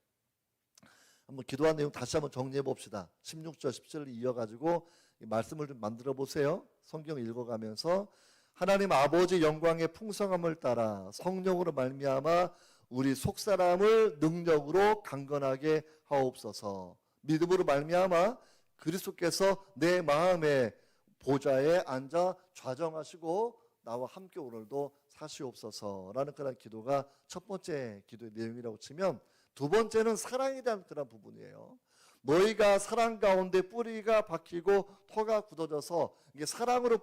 [SPEAKER 1] 한번 기도한 내용 다시 한번 정리해 봅시다. 16절, 17을 이어가지고 말씀을 좀 만들어 보세요. 성경 읽어가면서 하나님 아버지 영광의 풍성함을 따라 성령으로 말미암아 우리 속사람을 능력으로 강건하게 하옵소서. 믿음으로 말미암아 그리스도께서 내 마음에 보좌에 앉아 좌정하시고 나와 함께 오늘도 사시옵소서라는 그런 기도가 첫 번째 기도의 내용이라고 치면, 두 번째는 사랑에 대한 그런 부분이에요. 너희가 사랑 가운데 뿌리가 박히고 토가 굳어져서 이게 사랑으로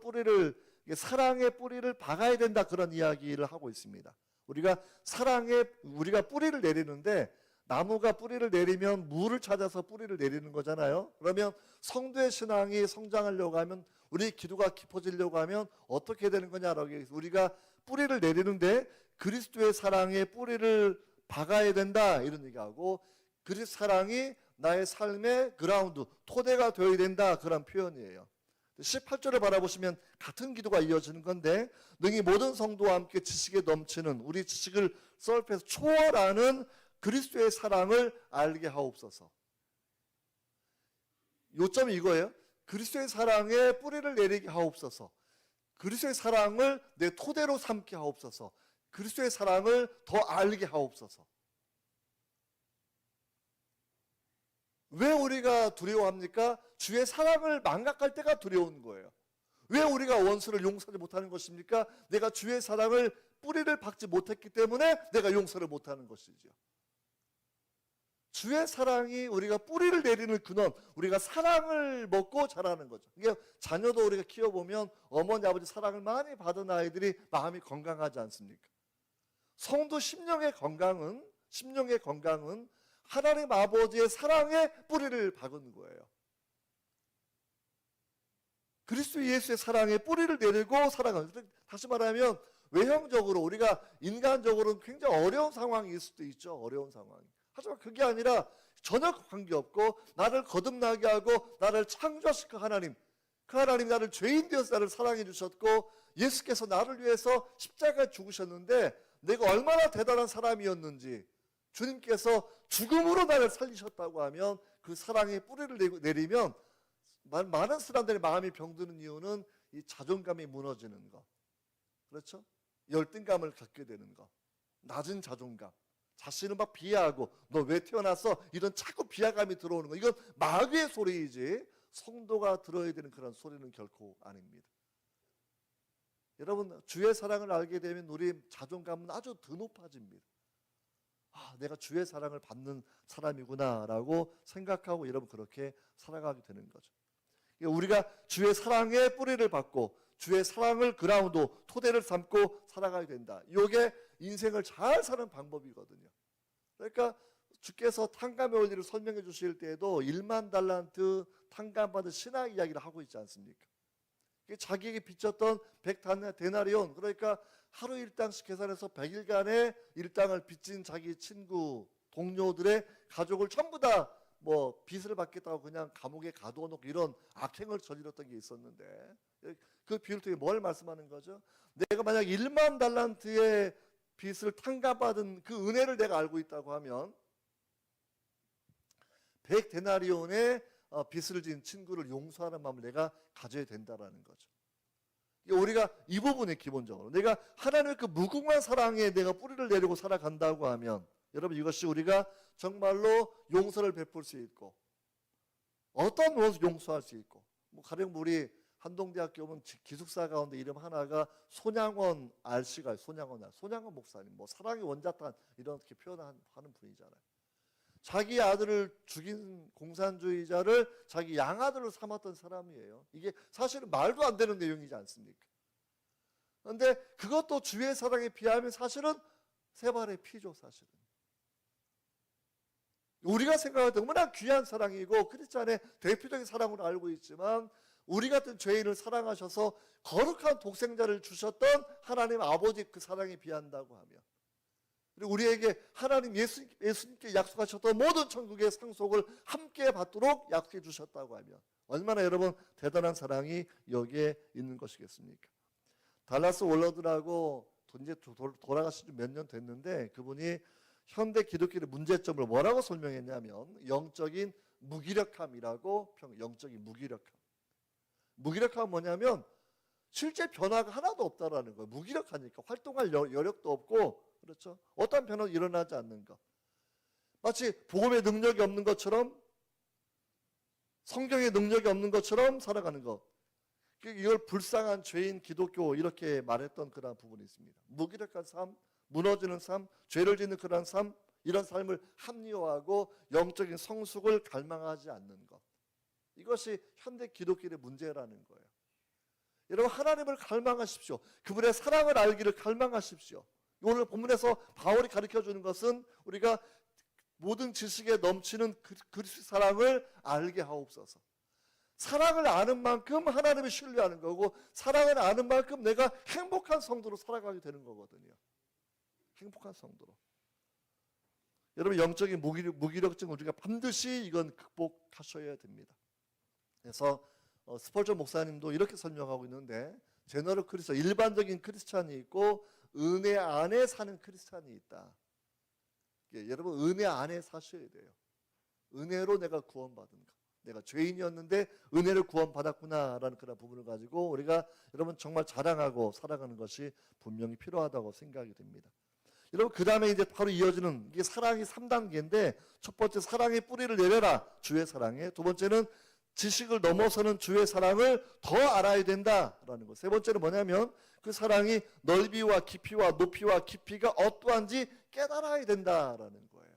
[SPEAKER 1] 사랑의 뿌리를 박아야 된다, 그런 이야기를 하고 있습니다. 우리가 뿌리를 내리는데, 나무가 뿌리를 내리면 물을 찾아서 뿌리를 내리는 거잖아요. 그러면 성도의 신앙이 성장하려고 하면, 우리 기도가 깊어지려고 하면 어떻게 되는 거냐라고 해서 우리가 뿌리를 내리는데 그리스도의 사랑에 뿌리를 박아야 된다, 이런 얘기하고, 그리스도 사랑이 나의 삶의 그라운드, 토대가 되어야 된다, 그런 표현이에요. 18절을 바라보시면 같은 기도가 이어지는 건데, 능히 모든 성도와 함께 지식에 넘치는, 우리 지식을 썰프해서 초월하는 그리스도의 사랑을 알게 하옵소서. 요점이 이거예요. 그리스도의 사랑에 뿌리를 내리게 하옵소서. 그리스도의 사랑을 내 토대로 삼게 하옵소서. 그리스도의 사랑을 더 알게 하옵소서. 왜 우리가 두려워합니까? 주의 사랑을 망각할 때가 두려운 거예요. 왜 우리가 원수를 용서하지 못하는 것입니까? 내가 주의 사랑을 뿌리를 박지 못했기 때문에 내가 용서를 못하는 것이죠. 주의 사랑이 우리가 뿌리를 내리는 근원, 우리가 사랑을 먹고 자라는 거죠. 이게 자녀도 우리가 키워보면 어머니 아버지 사랑을 많이 받은 아이들이 마음이 건강하지 않습니까? 성도 심령의 건강은 하나님 아버지의 사랑에 뿌리를 박은 거예요. 그리스도 예수의 사랑에 뿌리를 내리고 살아가는, 다시 말하면 외형적으로 우리가 인간적으로는 굉장히 어려운 상황일 수도 있죠. 어려운 상황이. 하지만 그게 아니라 전혀 관계없고 나를 거듭나게 하고 나를 창조시킨 하나님, 그 하나님이 나를 죄인 되어서 나를 사랑해 주셨고, 예수께서 나를 위해서 십자가에 죽으셨는데 내가 얼마나 대단한 사람이었는지, 주님께서 죽음으로 나를 살리셨다고 하면, 그 사랑의 뿌리를 내리면 많은 사람들의 마음이 병드는 이유는 이 자존감이 무너지는 것, 그렇죠? 열등감을 갖게 되는 것, 낮은 자존감, 자신을 막 비하하고 너 왜 태어났어? 이런 자꾸 비하감이 들어오는 거, 이건 마귀의 소리이지 성도가 들어야 되는 그런 소리는 결코 아닙니다. 여러분, 주의 사랑을 알게 되면 우리 자존감은 아주 더 높아집니다. 내가 주의 사랑을 받는 사람이구나 라고 생각하고 여러분 그렇게 살아가게 되는 거죠. 우리가 주의 사랑에 뿌리를 받고 주의 사랑을 그라운드, 토대를 삼고 살아가야 된다. 이게 인생을 잘 사는 방법이거든요. 그러니까 주께서 탕감의 원리를 설명해 주실 때에도 1만 달란트 탕감받은 신앙 이야기를 하고 있지 않습니까? 자기에게 빚졌던 100데나리온, 그러니까 하루 일당씩 계산해서 100일간의 일당을 빚진 자기 친구, 동료들의 가족을 전부 다 빚을 받겠다고 그냥 감옥에 가둬놓고 이런 악행을 저질렀던 게 있었는데, 그 비유를 통해 뭘 말씀하는 거죠? 내가 만약 1만 달란트의 빚을 탕감받은 그 은혜를 내가 알고 있다고 하면 100데나리온의 빚을 진 친구를 용서하는 마음을 내가 가져야 된다라는 거죠. 우리가 이 부분에 기본적으로 내가 하나님의 그 무궁한 사랑에 내가 뿌리를 내리고 살아간다고 하면, 여러분 이것이 우리가 정말로 용서를 베풀 수 있고, 어떤 무엇을 용서할 수 있고, 가령 우리 한동대학교 오면 기숙사 가운데 이름 하나가 손양원 RC가 손양원 목사님, 사랑의 원자탄 이렇게 표현하는 분이잖아요. 자기 아들을 죽인 공산주의자를 자기 양아들로 삼았던 사람이에요. 이게 사실은 말도 안 되는 내용이지 않습니까? 그런데 그것도 주의 사랑에 비하면 사실은 세 발의 피죠. 사실은 우리가 생각할 때 얼마나 귀한 사랑이고 크리스찬의 대표적인 사랑으로 알고 있지만, 우리 같은 죄인을 사랑하셔서 거룩한 독생자를 주셨던 하나님 아버지 그 사랑에 비한다고 하면, 그리고 우리에게 하나님 예수님께 약속하셨던 모든 천국의 상속을 함께 받도록 약속해 주셨다고 하면 얼마나 여러분 대단한 사랑이 여기에 있는 것이겠습니까? 달라스 월러드라고 이제 돌아가신 지 몇 년 됐는데, 그분이 현대 기독교의 문제점을 뭐라고 설명했냐면 영적인 무기력함이라고 영적인 무기력함은 뭐냐면 실제 변화가 하나도 없다라는 거예요. 무기력하니까 활동할 여력도 없고, 그렇죠? 어떤 변화도 일어나지 않는 것, 마치 복음의 능력이 없는 것처럼, 성경의 능력이 없는 것처럼 살아가는 것. 이걸 불쌍한 죄인 기독교 이렇게 말했던 그런 부분이 있습니다. 무기력한 삶, 무너지는 삶, 죄를 짓는 그런 삶, 이런 삶을 합리화하고 영적인 성숙을 갈망하지 않는 것. 이것이 현대 기독교의 문제라는 거예요. 여러분, 하나님을 갈망하십시오. 그분의 사랑을 알기를 갈망하십시오. 오늘 본문에서 바울이 가르쳐주는 것은 우리가 모든 지식에 넘치는 그리스도의 사랑을 알게 하옵소서. 사랑을 아는 만큼 하나님을 신뢰하는 거고, 사랑을 아는 만큼 내가 행복한 성도로 살아가게 되는 거거든요. 행복한 성도로. 여러분, 영적인 무기력증 우리가 반드시 이건 극복하셔야 됩니다. 그래서 스펄전 목사님도 이렇게 설명하고 있는데, 제너럴 크리스천, 일반적인 크리스찬이 있고 은혜 안에 사는 크리스찬이 있다. 여러분, 은혜 안에 사셔야 돼요. 은혜로 내가 구원받은 것. 내가 죄인이었는데 은혜를 구원받았구나라는 그런 부분을 가지고 우리가 여러분 정말 자랑하고 살아가는 것이 분명히 필요하다고 생각이 됩니다. 여러분, 그 다음에 이제 바로 이어지는 이게 사랑이 3단계인데, 첫 번째 사랑의 뿌리를 내려라, 주의 사랑에. 두 번째는 지식을 넘어서는 주의 사랑을 더 알아야 된다라는 것. 세 번째는 뭐냐면 그 사랑이 넓이와 깊이와 높이와 깊이가 어떠한지 깨달아야 된다라는 거예요.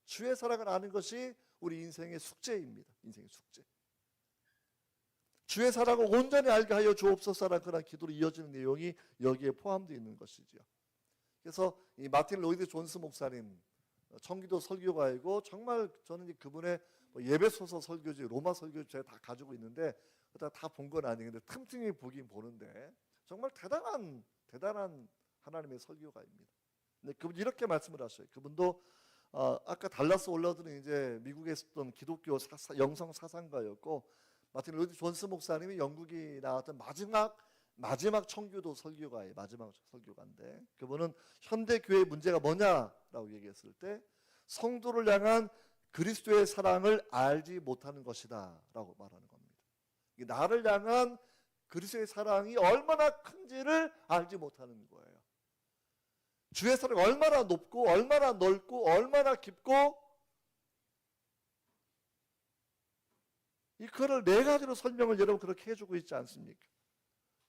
[SPEAKER 1] 주의 사랑을 아는 것이 우리 인생의 숙제입니다. 인생의 숙제. 주의 사랑을 온전히 알게 하여 주옵소서라는 그런 기도로 이어지는 내용이 여기에 포함되어 있는 것이죠. 그래서 이 마틴 로이드 존스 목사님, 청기도 설교가이고, 정말 저는 그분의 예배소서 설교지, 로마 설교지 제가 다 가지고 있는데 다 본 건 아니는데 틈틈이 보긴 보는데 정말 대단한 하나님의 설교가입니다. 근데 그분 이렇게 말씀을 하셔요. 그분도 아까 달라스 올러드는 이제 미국에 있었던 기독교 영성 사상가였고, 마틴 로이드 존스 목사님이 영국이 나왔던 마지막 청교도 설교가예요. 마지막 설교가인데, 그분은 현대 교회의 문제가 뭐냐라고 얘기했을 때 성도를 향한 그리스도의 사랑을 알지 못하는 것이다 라고 말하는 겁니다. 나를 향한 그리스도의 사랑이 얼마나 큰지를 알지 못하는 거예요. 주의 사랑이 얼마나 높고 얼마나 넓고 얼마나 깊고, 그거를 네 가지로 설명을 여러분 그렇게 해주고 있지 않습니까?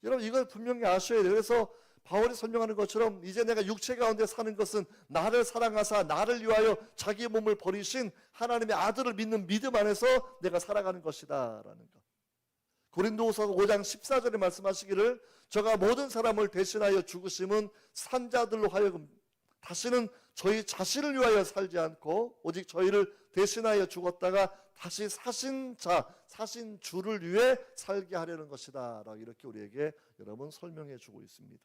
[SPEAKER 1] 여러분, 이걸 분명히 아셔야 돼요. 그래서 바울이 설명하는 것처럼 이제 내가 육체 가운데 사는 것은 나를 사랑하사 나를 위하여 자기 몸을 버리신 하나님의 아들을 믿는 믿음 안에서 내가 살아가는 것이다 라는 것. 고린도후서 5장 14절에 말씀하시기를, 저가 모든 사람을 대신하여 죽으심은 산자들로 하여금 다시는 저희 자신을 위하여 살지 않고 오직 저희를 대신하여 죽었다가 다시 사신 주를 위해 살게 하려는 것이다 라고 이렇게 우리에게 여러분 설명해 주고 있습니다.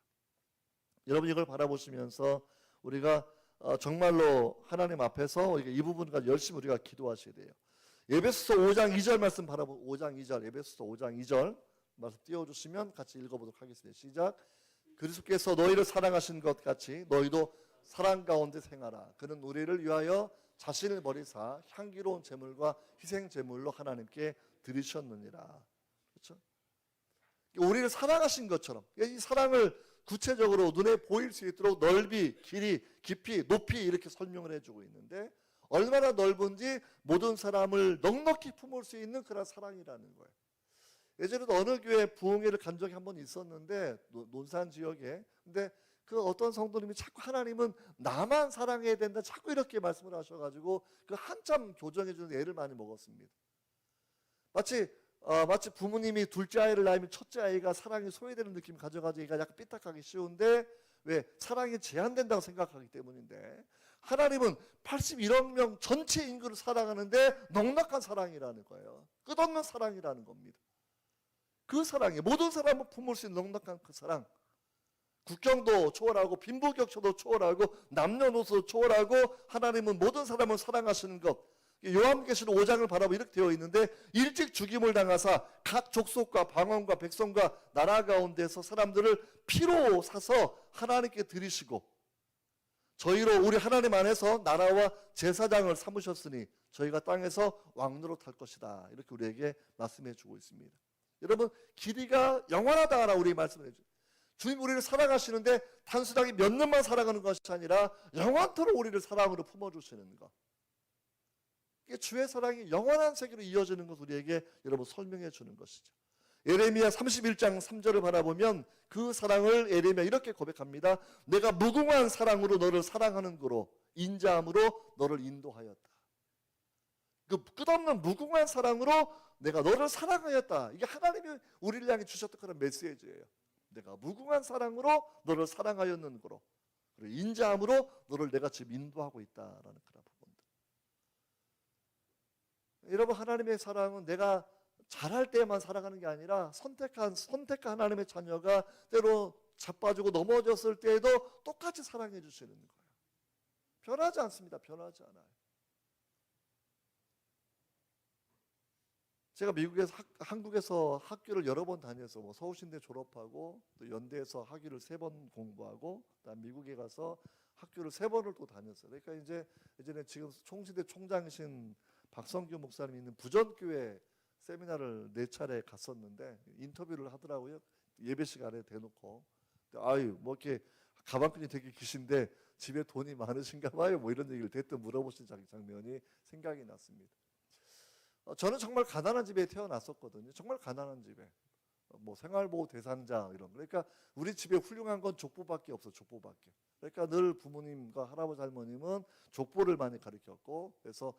[SPEAKER 1] 여러분, 이걸 바라보시면서 우리가 정말로 하나님 앞에서 이 부분까지 열심히 우리가 기도하셔야 돼요. 에베소서 5장 2절 말씀 바라보고, 5장 2절, 에베소서 5장 2절 말씀 띄워주시면 같이 읽어보도록 하겠습니다. 시작. 그리스도께서 너희를 사랑하신 것 같이 너희도 사랑 가운데 생하라. 그는 우리를 위하여 자신을 버리사 향기로운 제물과 희생 제물로 하나님께 드리셨느니라. 그렇죠? 우리를 사랑하신 것처럼 이 사랑을 구체적으로 눈에 보일 수 있도록 넓이, 길이, 깊이, 높이 이렇게 설명을 해주고 있는데, 얼마나 넓은지 모든 사람을 넉넉히 품을 수 있는 그런 사랑이라는 거예요. 예전에도 어느 교회 부흥회를 간 적이 한 번 있었는데, 논산 지역에. 근데 그 어떤 성도님이 자꾸 하나님은 나만 사랑해야 된다 자꾸 이렇게 말씀을 하셔가지고 그 한참 교정해주는 애를 많이 먹었습니다. 마치 부모님이 둘째 아이를 낳으면 첫째 아이가 사랑이 소외되는 느낌 가져가지고 얘가 약간 삐딱하기 쉬운데, 왜? 사랑이 제한된다고 생각하기 때문인데, 하나님은 81억 명 전체 인구를 사랑하는데 넉넉한 사랑이라는 거예요. 끝없는 사랑이라는 겁니다. 그 사랑이 모든 사람을 품을 수 있는 넉넉한 그 사랑, 국경도 초월하고 빈부격차도 초월하고 남녀노소 초월하고 하나님은 모든 사람을 사랑하시는 것. 요한계시록 5장을 바라보면 이렇게 되어 있는데, 일찍 죽임을 당하사 각 족속과 방언과 백성과 나라 가운데서 사람들을 피로 사서 하나님께 드리시고 저희로 우리 하나님 안에서 나라와 제사장을 삼으셨으니 저희가 땅에서 왕노로 탈 것이다. 이렇게 우리에게 말씀해 주고 있습니다. 여러분, 길이가 영원하다라고 우리 말씀해 주죠. 주님 우리를 사랑하시는데 단순하게 몇 년만 살아가는 것이 아니라 영원토록 우리를 사랑으로 품어주시는 것. 주의 사랑이 영원한 세계로 이어지는 것을 우리에게 여러분 설명해 주는 것이죠. 예레미야 31장 3절을 바라보면 그 사랑을 예레미야 이렇게 고백합니다. 내가 무궁한 사랑으로 너를 사랑하는 거로 인자함으로 너를 인도하였다. 그 끝없는 무궁한 사랑으로 내가 너를 사랑하였다. 이게 하나님이 우리를 향해 주셨던 그런 메시지예요. 내가 무궁한 사랑으로 너를 사랑하였는 거로 인자함으로 너를 내가 지금 인도하고 있다라는 그런 부분들. 여러분, 하나님의 사랑은 내가 잘할 때만 살아가는 게 아니라 선택한 하나님의 자녀가 때로 자빠지고 넘어졌을 때에도 똑같이 사랑해 주시는 거예요. 변하지 않습니다. 변하지 않아요. 제가 한국에서 학교를 여러 번 다녀서 서울신대 졸업하고 또 연대에서 학위를 3번 공부하고 그다음 미국에 가서 학교를 3번을 또 다녔어요. 그러니까 이제 예전에 지금 총신대 총장이신 박성규 목사님이 있는 부전교회 세미나를 4차례 갔었는데 인터뷰를 하더라고요. 예배 시간에 대놓고. 아유, 뭐 이렇게 가방끈이 되게 기신데 집에 돈이 많으신가 봐요. 뭐 이런 얘기를 대뜸 물어보신 장면이 생각이 났습니다. 저는 정말 가난한 집에 태어났었거든요. 정말 가난한 집에. 뭐 생활보호 대상자 이런 거. 그러니까 우리 집에 훌륭한 건 족보밖에 없어. 족보밖에. 그러니까 늘 부모님과 할아버지 할머님은 족보를 많이 가르쳤고, 그래서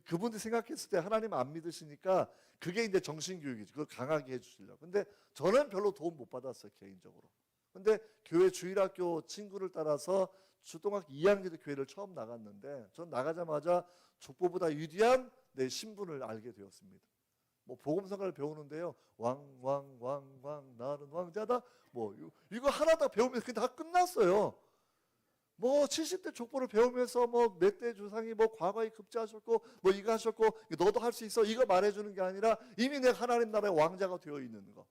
[SPEAKER 1] 그분들이 생각했을 때 하나님 안 믿으시니까 그게 이제 정신교육이지. 그걸 강하게 해주시려고. 근데 저는 별로 도움 못 받았어요, 개인적으로. 근데 교회 주일학교 친구를 따라서 초등학교 2학년 때 교회를 처음 나갔는데, 전 나가자마자 족보보다 위대한 내 신분을 알게 되었습니다. 뭐 복음성가를 배우는데요, 왕 나는 왕자다. 뭐 이거 하나 다 배우면 그게 다 끝났어요. 뭐 70대 족보를 배우면서 뭐 몇 대 조상이 뭐 과거에 급제하셨고 뭐 이거 하셨고 너도 할 수 있어 이거 말해주는 게 아니라 이미 내가 하나님 나라의 왕자가 되어 있는 거.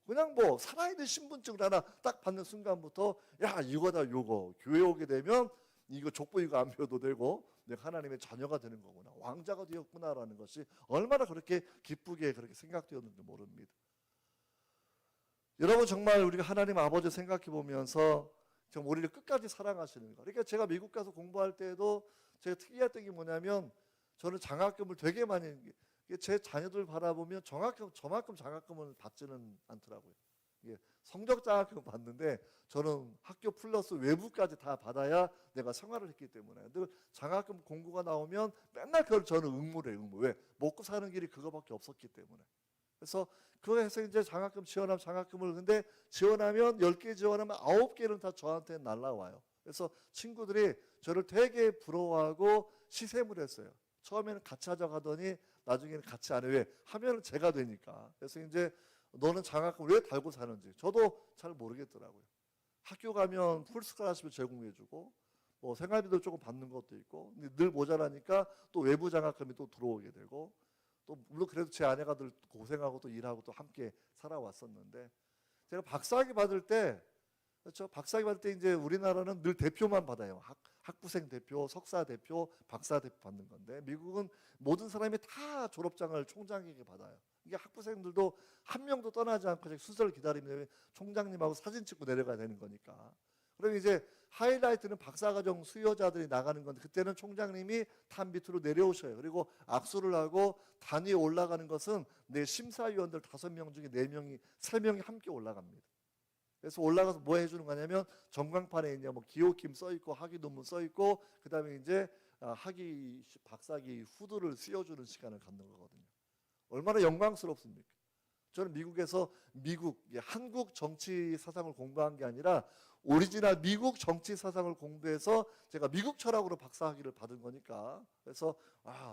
[SPEAKER 1] 그냥 뭐 살아있는 신분증을 하나 딱 받는 순간부터 야 이거다 요거 교회 오게 되면 이거 족보 이거 안 배워도 되고 내가 하나님의 자녀가 되는 거구나, 왕자가 되었구나라는 것이 얼마나 그렇게 기쁘게 그렇게 생각되었는지 모릅니다. 여러분, 정말 우리가 하나님 아버지 생각해 보면서 좀 우리를 끝까지 사랑하시는 거. 그러니까 제가 미국 가서 공부할 때도 제가 특이했던 게 뭐냐면 저는 장학금을 되게 많이, 제 자녀들 바라보면 저만큼 장학금을 받지는 않더라고요. 성적 장학금 받는데 저는 학교 플러스 외부까지 다 받아야 내가 생활을 했기 때문에 늘 장학금 공고가 나오면 맨날 그걸 저는 응모를 해요. 왜? 먹고 사는 길이 그거밖에 없었기 때문에. 그래서 그거에서 이제 장학금 지원하면 장학금을, 근데 지원하면 10개 지원하면 9개는 다 저한테 날라와요. 그래서 친구들이 저를 되게 부러워하고 시샘을 했어요. 처음에는 같이 하자고 하더니 나중에는 같이 안 해. 왜? 하면은 제가 되니까. 그래서 이제 너는 장학금 왜 달고 사는지 저도 잘 모르겠더라고요. 학교 가면 풀스칼라십을 제공해주고 뭐 생활비도 조금 받는 것도 있고, 근데 늘 모자라니까 또 외부 장학금이 또 들어오게 되고, 또 물론 그래도 제 아내가 늘 고생하고 또 일하고 또 함께 살아왔었는데, 제가 박사학위 받을 때, 그렇죠? 박사학위 받을 때 이제 우리나라는 늘 대표만 받아요. 학부생 대표, 석사 대표, 박사 대표 받는 건데, 미국은 모든 사람이 다 졸업장을 총장에게 받아요. 이게 학부생들도 한 명도 떠나지 않고 순서를 기다리면 총장님하고 사진 찍고 내려가야 되는 거니까. 그럼 이제 하이라이트는 박사과정 수료자들이 나가는 건데, 그때는 총장님이 단 밑으로 내려오셔요. 그리고 악수를 하고 단 위에 올라가는 것은 내 심사위원들 5명 중에 4명이 3명이 함께 올라갑니다. 그래서 올라가서 뭐 해주는 거냐면 전광판에 이제 뭐 기호킴 써 있고 학위 논문 써 있고 그다음에 이제 학위 박사학위 후드를 씌워주는 시간을 갖는 거거든요. 얼마나 영광스럽습니까? 저는 미국에서 한국 정치 사상을 공부한 게 아니라 오리지널 미국 정치 사상을 공부해서 제가 미국 철학으로 박사학위를 받은 거니까. 그래서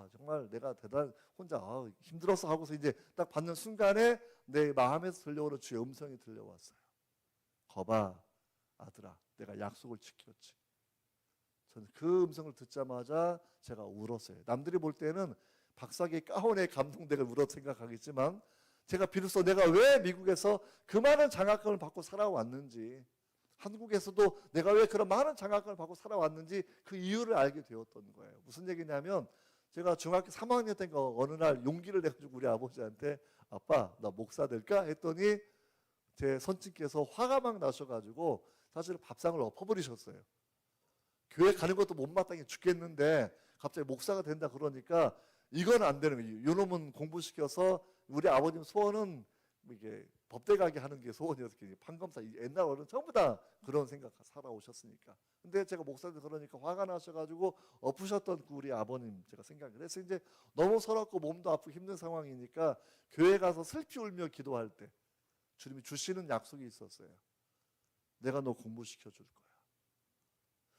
[SPEAKER 1] 정말 내가 혼자 힘들어서 하고서 이제 딱 받는 순간에 내 마음에서 들려오는 주의 음성이 들려왔어요. 거봐 아들아, 내가 약속을 지켰지. 저는 그 음성을 듣자마자 제가 울었어요. 남들이 볼 때는 박사학위 가운에 감동되게 울어 생각하겠지만, 제가 비로소 내가 왜 미국에서 그 많은 장학금을 받고 살아왔는지, 한국에서도 내가 왜 그런 많은 장학금을 받고 살아왔는지 그 이유를 알게 되었던 거예요. 무슨 얘기냐면, 제가 중학교 3학년 때인가 어느 날 용기를 내가지고 우리 아버지한테 아빠 나 목사 될까? 했더니 제 선친께서 화가 막 나셔가지고 사실 밥상을 엎어버리셨어요. 교회 가는 것도 못마땅해 죽겠는데 갑자기 목사가 된다 그러니까 이건 안 되는 거예요. 이놈은 공부시켜서 우리 아버님 소원은 이게 법대 가게 하는 게 소원이어서 판검사 옛날 어른 전부 다 그런 생각 살아오셨으니까. 근데 제가 목사님 그러니까 화가 나셔가지고 엎으셨던 그 우리 아버님 제가 생각을 해서 이제 너무 서럽고 몸도 아프고 힘든 상황이니까 교회 가서 슬피 울며 기도할 때 주님이 주시는 약속이 있었어요. 내가 너 공부시켜 줄 거야.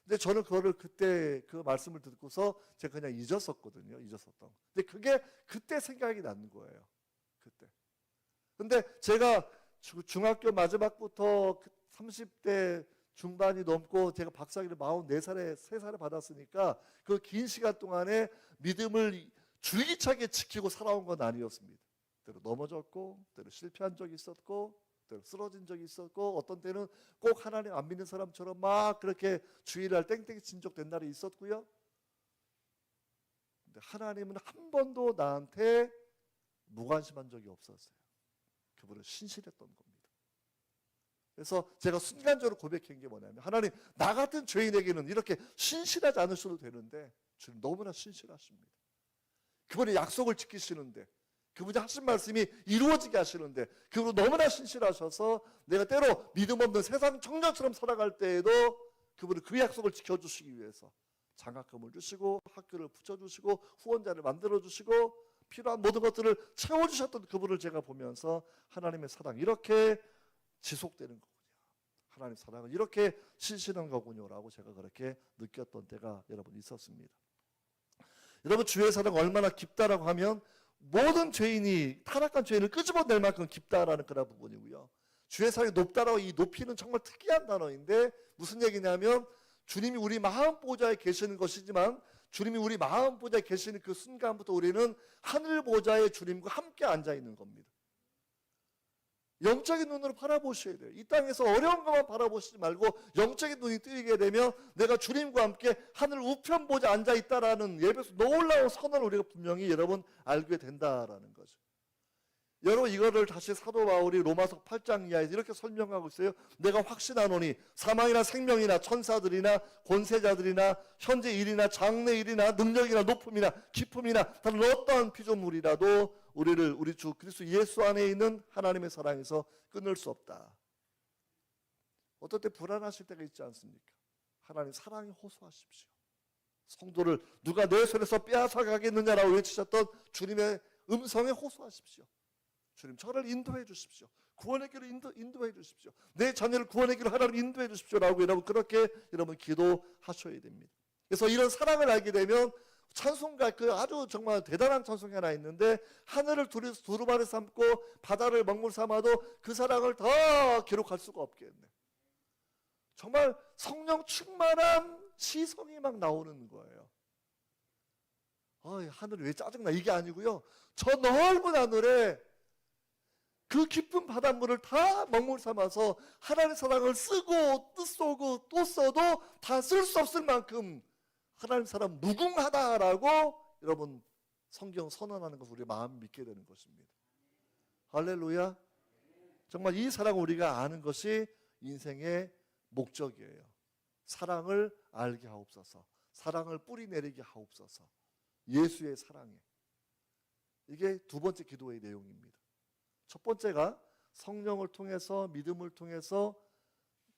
[SPEAKER 1] 근데 저는 그거를 그때 그 말씀을 듣고서 제가 그냥 잊었었거든요. 잊었었던. 근데 그게 그때 생각이 나는 거예요. 그때. 근데 제가 중학교 마지막부터 30대 중반이 넘고 제가 박사학위를 44살에 3살에 받았으니까 그 긴 시간 동안에 믿음을 줄기차게 지키고 살아온 건 아니었습니다. 때로 넘어졌고, 때로 실패한 적이 있었고, 때로 쓰러진 적이 있었고, 어떤 때는 꼭 하나님 안 믿는 사람처럼 막 그렇게 주일날 땡땡이 친 적 된 날이 있었고요. 근데 하나님은 한 번도 나한테 무관심한 적이 없었어요. 그분은 신실했던 겁니다. 그래서 제가 순간적으로 고백한 게 뭐냐면 하나님 나 같은 죄인에게는 이렇게 신실하지 않으셔도 되는데 주님 너무나 신실하십니다. 그분의 약속을 지키시는데 그분이 하신 말씀이 이루어지게 하시는데 그분은 너무나 신실하셔서 내가 때로 믿음 없는 세상 청년처럼 살아갈 때에도 그분은 그 약속을 지켜주시기 위해서 장학금을 주시고 학교를 붙여주시고 후원자를 만들어주시고 필요한 모든 것들을 채워주셨던 그분을 제가 보면서 하나님의 사랑 이렇게 지속되는 거군요. 하나님의 사랑은 이렇게 신실한 거군요라고 제가 그렇게 느꼈던 때가 여러분 있었습니다. 여러분 주의 사랑 얼마나 깊다라고 하면 모든 죄인이 타락한 죄인을 끄집어낼 만큼 깊다라는 그런 부분이고요. 주의 사랑이 높다라고 이 높이는 정말 특이한 단어인데 무슨 얘기냐면 주님이 우리 마음 보좌에 계시는 것이지만 주님이 우리 마음 보좌에 계시는 그 순간부터 우리는 하늘 보좌에 주님과 함께 앉아 있는 겁니다. 영적인 눈으로 바라보셔야 돼요. 이 땅에서 어려운 것만 바라보시지 말고 영적인 눈이 뜨이게 되면 내가 주님과 함께 하늘 우편 보좌에 앉아 있다라는 예배에서 놀라운 선언을 우리가 분명히 여러분 알게 된다라는 거죠. 여러분 이거를 다시 사도 바울이 로마서 8장 이하에서 이렇게 설명하고 있어요. 내가 확신하노니 사망이나 생명이나 천사들이나 권세자들이나 현재 일이나 장래 일이나 능력이나 높음이나 깊음이나 다른 어떠한 피조물이라도 우리를 우리 주 그리스도 예수 안에 있는 하나님의 사랑에서 끊을 수 없다. 어떨 때 불안하실 때가 있지 않습니까? 하나님 사랑에 호소하십시오. 성도를 누가 내 손에서 빼앗아 가겠느냐라고 외치셨던 주님의 음성에 호소하십시오. 주님 저를 인도해 주십시오. 구원의 길로 인도해 주십시오. 내 자녀를 구원의 길로 하나님 인도해 주십시오라고 여러분 그렇게 여러분 기도하셔야 됩니다. 그래서 이런 사랑을 알게 되면 찬송가 그 아주 정말 대단한 찬송이 하나 있는데 하늘을 두루마리 삼고 바다를 먹물 삼아도 그 사랑을 더 기록할 수가 없겠네. 정말 성령 충만한 시성이 막 나오는 거예요. 하늘이 왜 짜증나 이게 아니고요. 저 넓은 하늘에 그 깊은 바닷물을 다 먹물 삼아서 하나님의 사랑을 쓰고 쏘고 또 써도 다 쓸 수 없을 만큼 하나님 사랑 무궁하다라고 여러분 성경 선언하는 것을 우리 마음 믿게 되는 것입니다. 할렐루야. 정말 이 사랑을 우리가 아는 것이 인생의 목적이에요. 사랑을 알게 하옵소서. 사랑을 뿌리내리게 하옵소서. 예수의 사랑에. 이게 두 번째 기도의 내용입니다. 첫 번째가 성령을 통해서 믿음을 통해서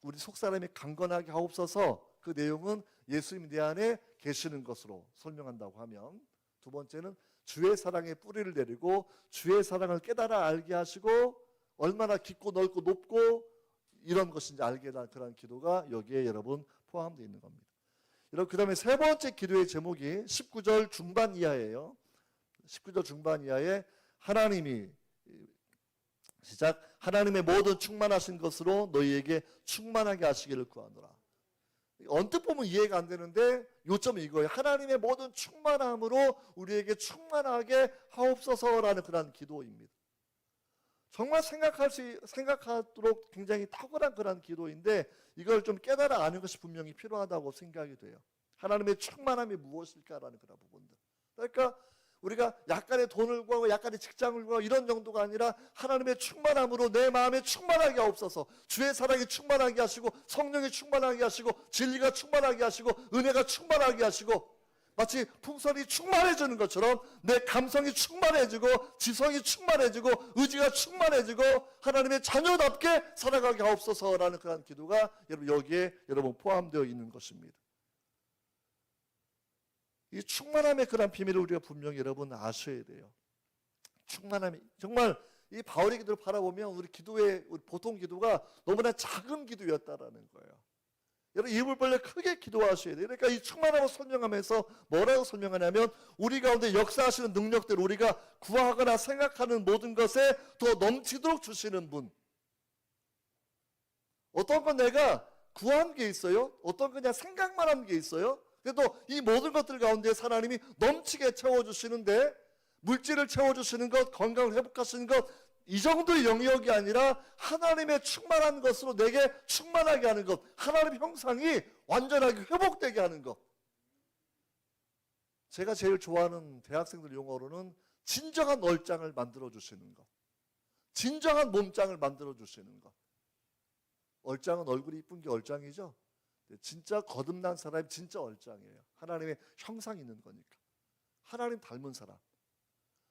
[SPEAKER 1] 우리 속사람이 강건하게 하옵소서. 그 내용은 예수님이 내 안에 계시는 것으로 설명한다고 하면 두 번째는 주의 사랑에 뿌리를 내리고 주의 사랑을 깨달아 알게 하시고 얼마나 깊고 넓고 높고 이런 것인지 알게 된 그런 기도가 여기에 여러분 포함되어 있는 겁니다. 여러분 그 다음에 세 번째 기도의 제목이 19절 중반 이하예요. 19절 중반 이하에 하나님이 시작 하나님의 모든 충만하신 것으로 너희에게 충만하게 하시기를 구하노라. 언뜻 보면 이해가 안 되는데 요점은 이거예요. 하나님의 모든 충만함으로 우리에게 충만하게 하옵소서라는 그런 기도입니다. 정말 생각하도록 굉장히 탁월한 그런 기도인데 이걸 좀 깨달아 아는 것이 분명히 필요하다고 생각이 돼요. 하나님의 충만함이 무엇일까라는 그런 부분들. 그러니까 우리가 약간의 돈을 구하고 약간의 직장을 구하고 이런 정도가 아니라 하나님의 충만함으로 내 마음에 충만하게 하옵소서. 주의 사랑이 충만하게 하시고 성령이 충만하게 하시고 진리가 충만하게 하시고 은혜가 충만하게 하시고 마치 풍선이 충만해지는 것처럼 내 감성이 충만해지고 지성이 충만해지고 의지가 충만해지고 하나님의 자녀답게 살아가게 하옵소서라는 그런 기도가 여러분 여기에 여러분 포함되어 있는 것입니다. 이 충만함의 그런 비밀을 우리가 분명히 여러분 아셔야 돼요. 충만함이 정말 이 바울의 기도를 바라보면 우리 보통 기도가 너무나 작은 기도였다라는 거예요. 여러분 입을 벌려 크게 기도하셔야 돼요. 그러니까 이 충만함을 설명하면서 뭐라고 설명하냐면 우리 가운데 역사하시는 능력들 우리가 구하거나 생각하는 모든 것에 더 넘치도록 주시는 분. 어떤 건 내가 구한 게 있어요. 어떤 건 그냥 생각만 한 게 있어요. 그래도 이 모든 것들 가운데 하나님이 넘치게 채워주시는데 물질을 채워주시는 것, 건강을 회복하시는 것, 이 정도의 영역이 아니라 하나님의 충만한 것으로 내게 충만하게 하는 것, 하나님의 형상이 완전하게 회복되게 하는 것. 제가 제일 좋아하는 대학생들 용어로는 진정한 얼짱을 만들어주시는 것, 진정한 몸짱을 만들어주시는 것. 얼짱은 얼굴이 이쁜 게 얼짱이죠. 진짜 거듭난 사람이 진짜 얼짱이에요. 하나님의 형상이 있는 거니까. 하나님 닮은 사람.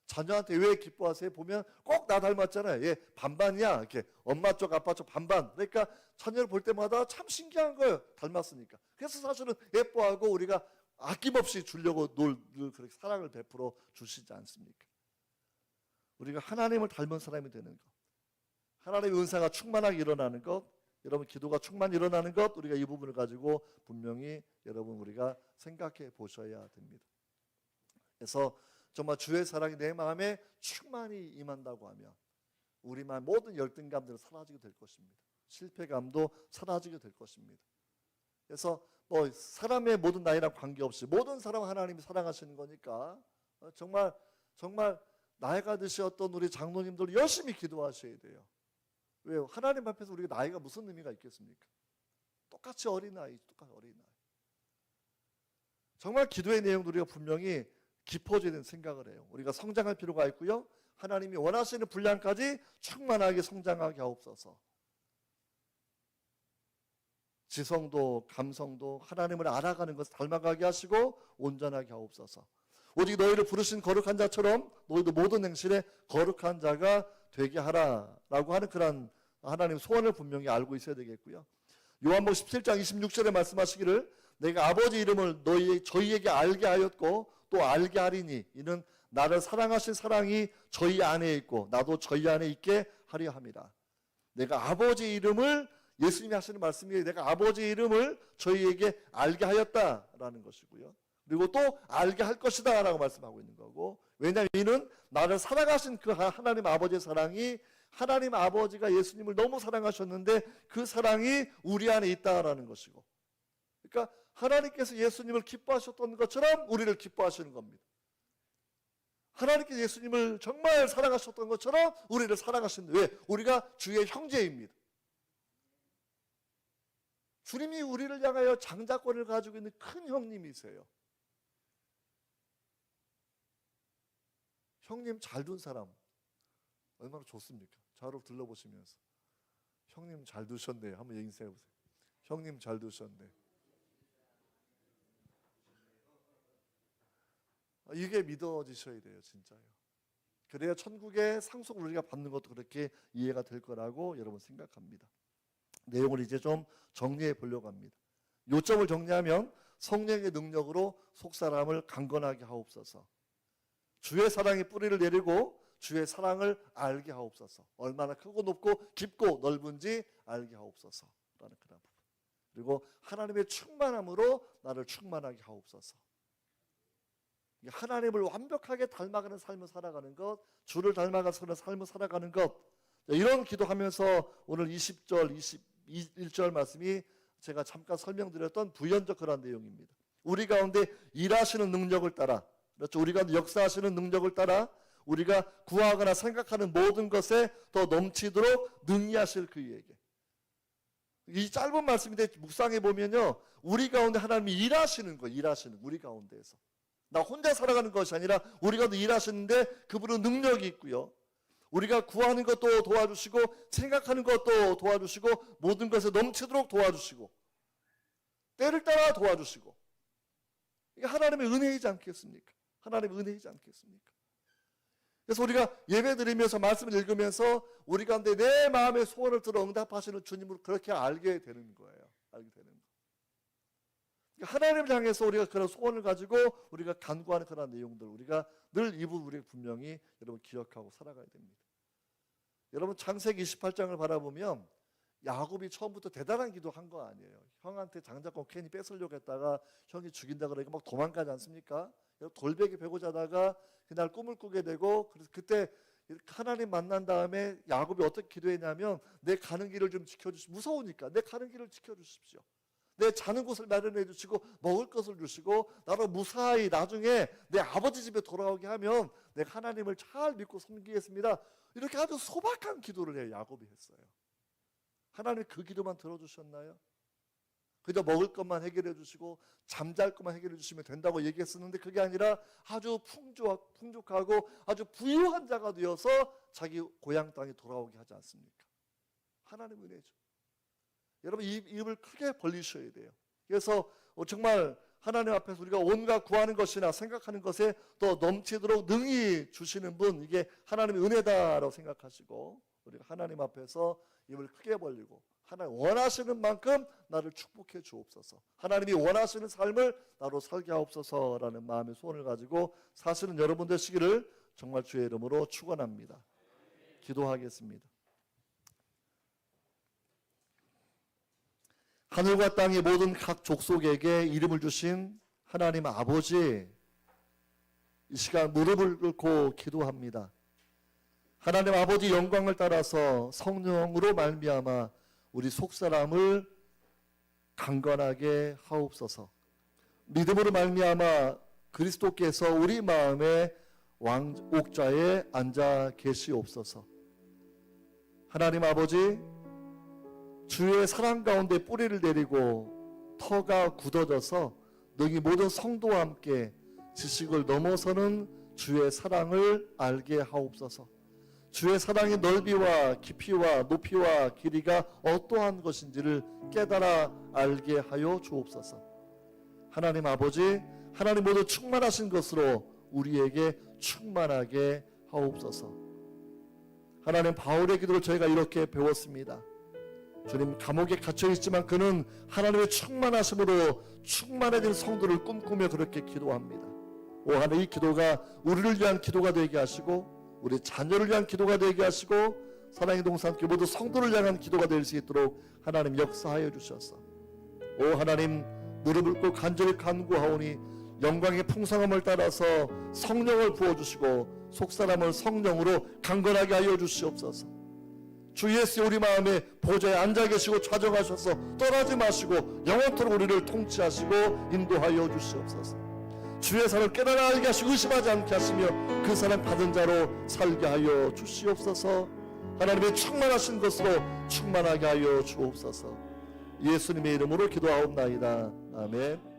[SPEAKER 1] 자녀한테 왜 기뻐하세요? 보면 꼭 나 닮았잖아요. 얘 반반이야. 이렇게 엄마 쪽 아빠 쪽 반반. 그러니까 자녀를 볼 때마다 참 신기한 거예요. 닮았으니까. 그래서 사실은 예뻐하고 우리가 아낌없이 주려고 늘 그렇게 사랑을 베풀어 주시지 않습니까? 우리가 하나님을 닮은 사람이 되는 것, 하나님의 은사가 충만하게 일어나는 것, 여러분 기도가 충만히 일어나는 것, 우리가 이 부분을 가지고 분명히 여러분 우리가 생각해 보셔야 됩니다. 그래서 정말 주의 사랑이 내 마음에 충만히 임한다고 하면 우리 마음 모든 열등감들은 사라지게 될 것입니다. 실패감도 사라지게 될 것입니다. 그래서 뭐 사람의 모든 나이랑 관계없이 모든 사람 하나님이 사랑하시는 거니까 정말 나이가 드셨던 우리 장로님들 열심히 기도하셔야 돼요. 왜요? 하나님 앞에서 우리가 나이가 무슨 의미가 있겠습니까? 똑같이 어린아이, 똑같이 어린아이. 정말 기도의 내용도 우리가 분명히 깊어져야 되는 생각을 해요. 우리가 성장할 필요가 있고요. 하나님이 원하시는 분량까지 충만하게 성장하게 하옵소서. 지성도 감성도 하나님을 알아가는 것을 닮아가게 하시고 온전하게 하옵소서. 오직 너희를 부르신 거룩한 자처럼 너희도 모든 행실에 거룩한 자가 되게 하라라고 하는 그런 하나님 소원을 분명히 알고 있어야 되겠고요. 요한복음 17장 26절에 말씀하시기를 내가 아버지 이름을 저희에게 알게 하였고 또 알게 하리니 이는 나를 사랑하신 사랑이 저희 안에 있고 나도 저희 안에 있게 하려 함이라. 내가 아버지 이름을 예수님이 하시는 말씀이 내가 아버지 이름을 저희에게 알게 하였다라는 것이고요. 그리고 또 알게 할 것이다 라고 말씀하고 있는 거고, 왜냐하면 이는 나를 사랑하신 그 하나님 아버지의 사랑이 하나님 아버지가 예수님을 너무 사랑하셨는데 그 사랑이 우리 안에 있다라는 것이고, 그러니까 하나님께서 예수님을 기뻐하셨던 것처럼 우리를 기뻐하시는 겁니다. 하나님께서 예수님을 정말 사랑하셨던 것처럼 우리를 사랑하시는데 왜? 우리가 주의 형제입니다. 주님이 우리를 향하여 장자권을 가지고 있는 큰 형님이세요. 형님 잘 둔 사람 얼마나 좋습니까? 좌우로 둘러보시면서 형님 잘 두셨네요. 한번 인사해 보세요. 형님 잘 두셨네. 이게 믿어지셔야 돼요. 진짜요. 그래야 천국의 상속을 우리가 받는 것도 그렇게 이해가 될 거라고 여러분 생각합니다. 내용을 이제 좀 정리해 보려고 합니다. 요점을 정리하면 성령의 능력으로 속사람을 강건하게 하옵소서. 주의 사랑의 뿌리를 내리고 주의 사랑을 알게 하옵소서. 얼마나 크고 높고 깊고 넓은지 알게 하옵소서 라는 그런 부분. 그리고 하나님의 충만함으로 나를 충만하게 하옵소서. 하나님을 완벽하게 닮아가는 삶을 살아가는 것, 주를 닮아가는 삶을 살아가는 것, 이런 기도하면서 오늘 20절, 21절 말씀이 제가 잠깐 설명드렸던 부연적 그런 내용입니다. 우리 가운데 일하시는 능력을 따라, 그렇죠? 우리 가운데 역사하시는 능력을 따라 우리가 구하거나 생각하는 모든 것에 더 넘치도록 능히하실 그에게. 이 짧은 말씀인데 묵상해 보면요, 우리 가운데 하나님이 일하시는 거예요. 일하시는 우리 가운데에서. 나 혼자 살아가는 것이 아니라 우리 가운데 일하시는데 그분은 능력이 있고요. 우리가 구하는 것도 도와주시고 생각하는 것도 도와주시고 모든 것에 넘치도록 도와주시고 때를 따라 도와주시고 이게 하나님의 은혜이지 않겠습니까? 하나님의 은혜이지 않겠습니까? 그래서 우리가 예배드리면서 말씀을 읽으면서 우리 가운데 내 마음의 소원을 들어 응답하시는 주님을 그렇게 알게 되는 거예요. 알게 되는 거. 하나님을 향해서 우리가 그런 소원을 가지고 우리가 간구하는 그런 내용들 우리가 늘 이 부분 우리가 분명히 여러분 기억하고 살아가야 됩니다. 여러분 창세기 28장을 바라보면 야곱이 처음부터 대단한 기도한 거 아니에요. 형한테 장자권 괜히 뺏으려고 했다가 형이 죽인다 그러니까 막 도망가지 않습니까? 돌베개 베고 자다가 그날 꿈을 꾸게 되고 그래서 그때 하나님 만난 다음에 야곱이 어떻게 기도했냐면 내 가는 길을 좀 지켜주시고 무서우니까 내 가는 길을 지켜주십시오. 내 자는 곳을 마련해 주시고 먹을 것을 주시고 나로 무사히 나중에 내 아버지 집에 돌아오게 하면 내가 하나님을 잘 믿고 섬기겠습니다. 이렇게 아주 소박한 기도를 해요. 야곱이 했어요. 하나님이 그 기도만 들어주셨나요? 그저 먹을 것만 해결해 주시고 잠잘 것만 해결해 주시면 된다고 얘기했었는데 그게 아니라 아주 풍족하고 아주 부유한 자가 되어서 자기 고향 땅에 돌아오게 하지 않습니까? 하나님 은혜죠. 여러분 입을 크게 벌리셔야 돼요. 그래서 정말 하나님 앞에서 우리가 온갖 구하는 것이나 생각하는 것에 더 넘치도록 능히 주시는 분 이게 하나님의 은혜다라고 생각하시고 우리가 하나님 앞에서 입을 크게 벌리고 하나님 원하시는 만큼 나를 축복해 주옵소서. 하나님이 원하시는 삶을 나로 살게 하옵소서라는 마음의 소원을 가지고 사시는 여러분 되시기를 정말 주의 이름으로 축원합니다. 기도하겠습니다. 하늘과 땅의 모든 각 족속에게 이름을 주신 하나님 아버지 이 시간 무릎을 꿇고 기도합니다. 하나님 아버지 영광을 따라서 성령으로 말미암아 우리 속사람을 강건하게 하옵소서. 믿음으로 말미암아 그리스도께서 우리 마음의 왕옥좌에 앉아 계시옵소서. 하나님 아버지 주의 사랑 가운데 뿌리를 내리고 터가 굳어져서 너희 모든 성도와 함께 지식을 넘어서는 주의 사랑을 알게 하옵소서. 주의 사랑의 넓이와 깊이와 높이와 길이가 어떠한 것인지를 깨달아 알게 하여 주옵소서. 하나님 아버지, 하나님 모두 충만하신 것으로 우리에게 충만하게 하옵소서. 하나님 바울의 기도를 저희가 이렇게 배웠습니다. 주님 감옥에 갇혀 있지만 그는 하나님의 충만하심으로 충만해진 성도를 꿈꾸며 그렇게 기도합니다. 오 하나님 이 기도가 우리를 위한 기도가 되게 하시고 우리 자녀를 위한 기도가 되게 하시고 사랑의 동산교회 모두 성도를 향한 기도가 될 수 있도록 하나님 역사하여 주셔서 오 하나님 무릎을 꿇고 간절히 간구하오니 영광의 풍성함을 따라서 성령을 부어주시고 속사람을 성령으로 강건하게 하여 주시옵소서. 주 예수 우리 마음에 보좌에 앉아 계시고 좌정하셔서 떠나지 마시고 영원토록 우리를 통치하시고 인도하여 주시옵소서. 주의 사랑을 깨달아 알게 하시고 의심하지 않게 하시며 그 사랑 받은 자로 살게 하여 주시옵소서. 하나님의 충만하신 것으로 충만하게 하여 주옵소서. 예수님의 이름으로 기도하옵나이다. 아멘.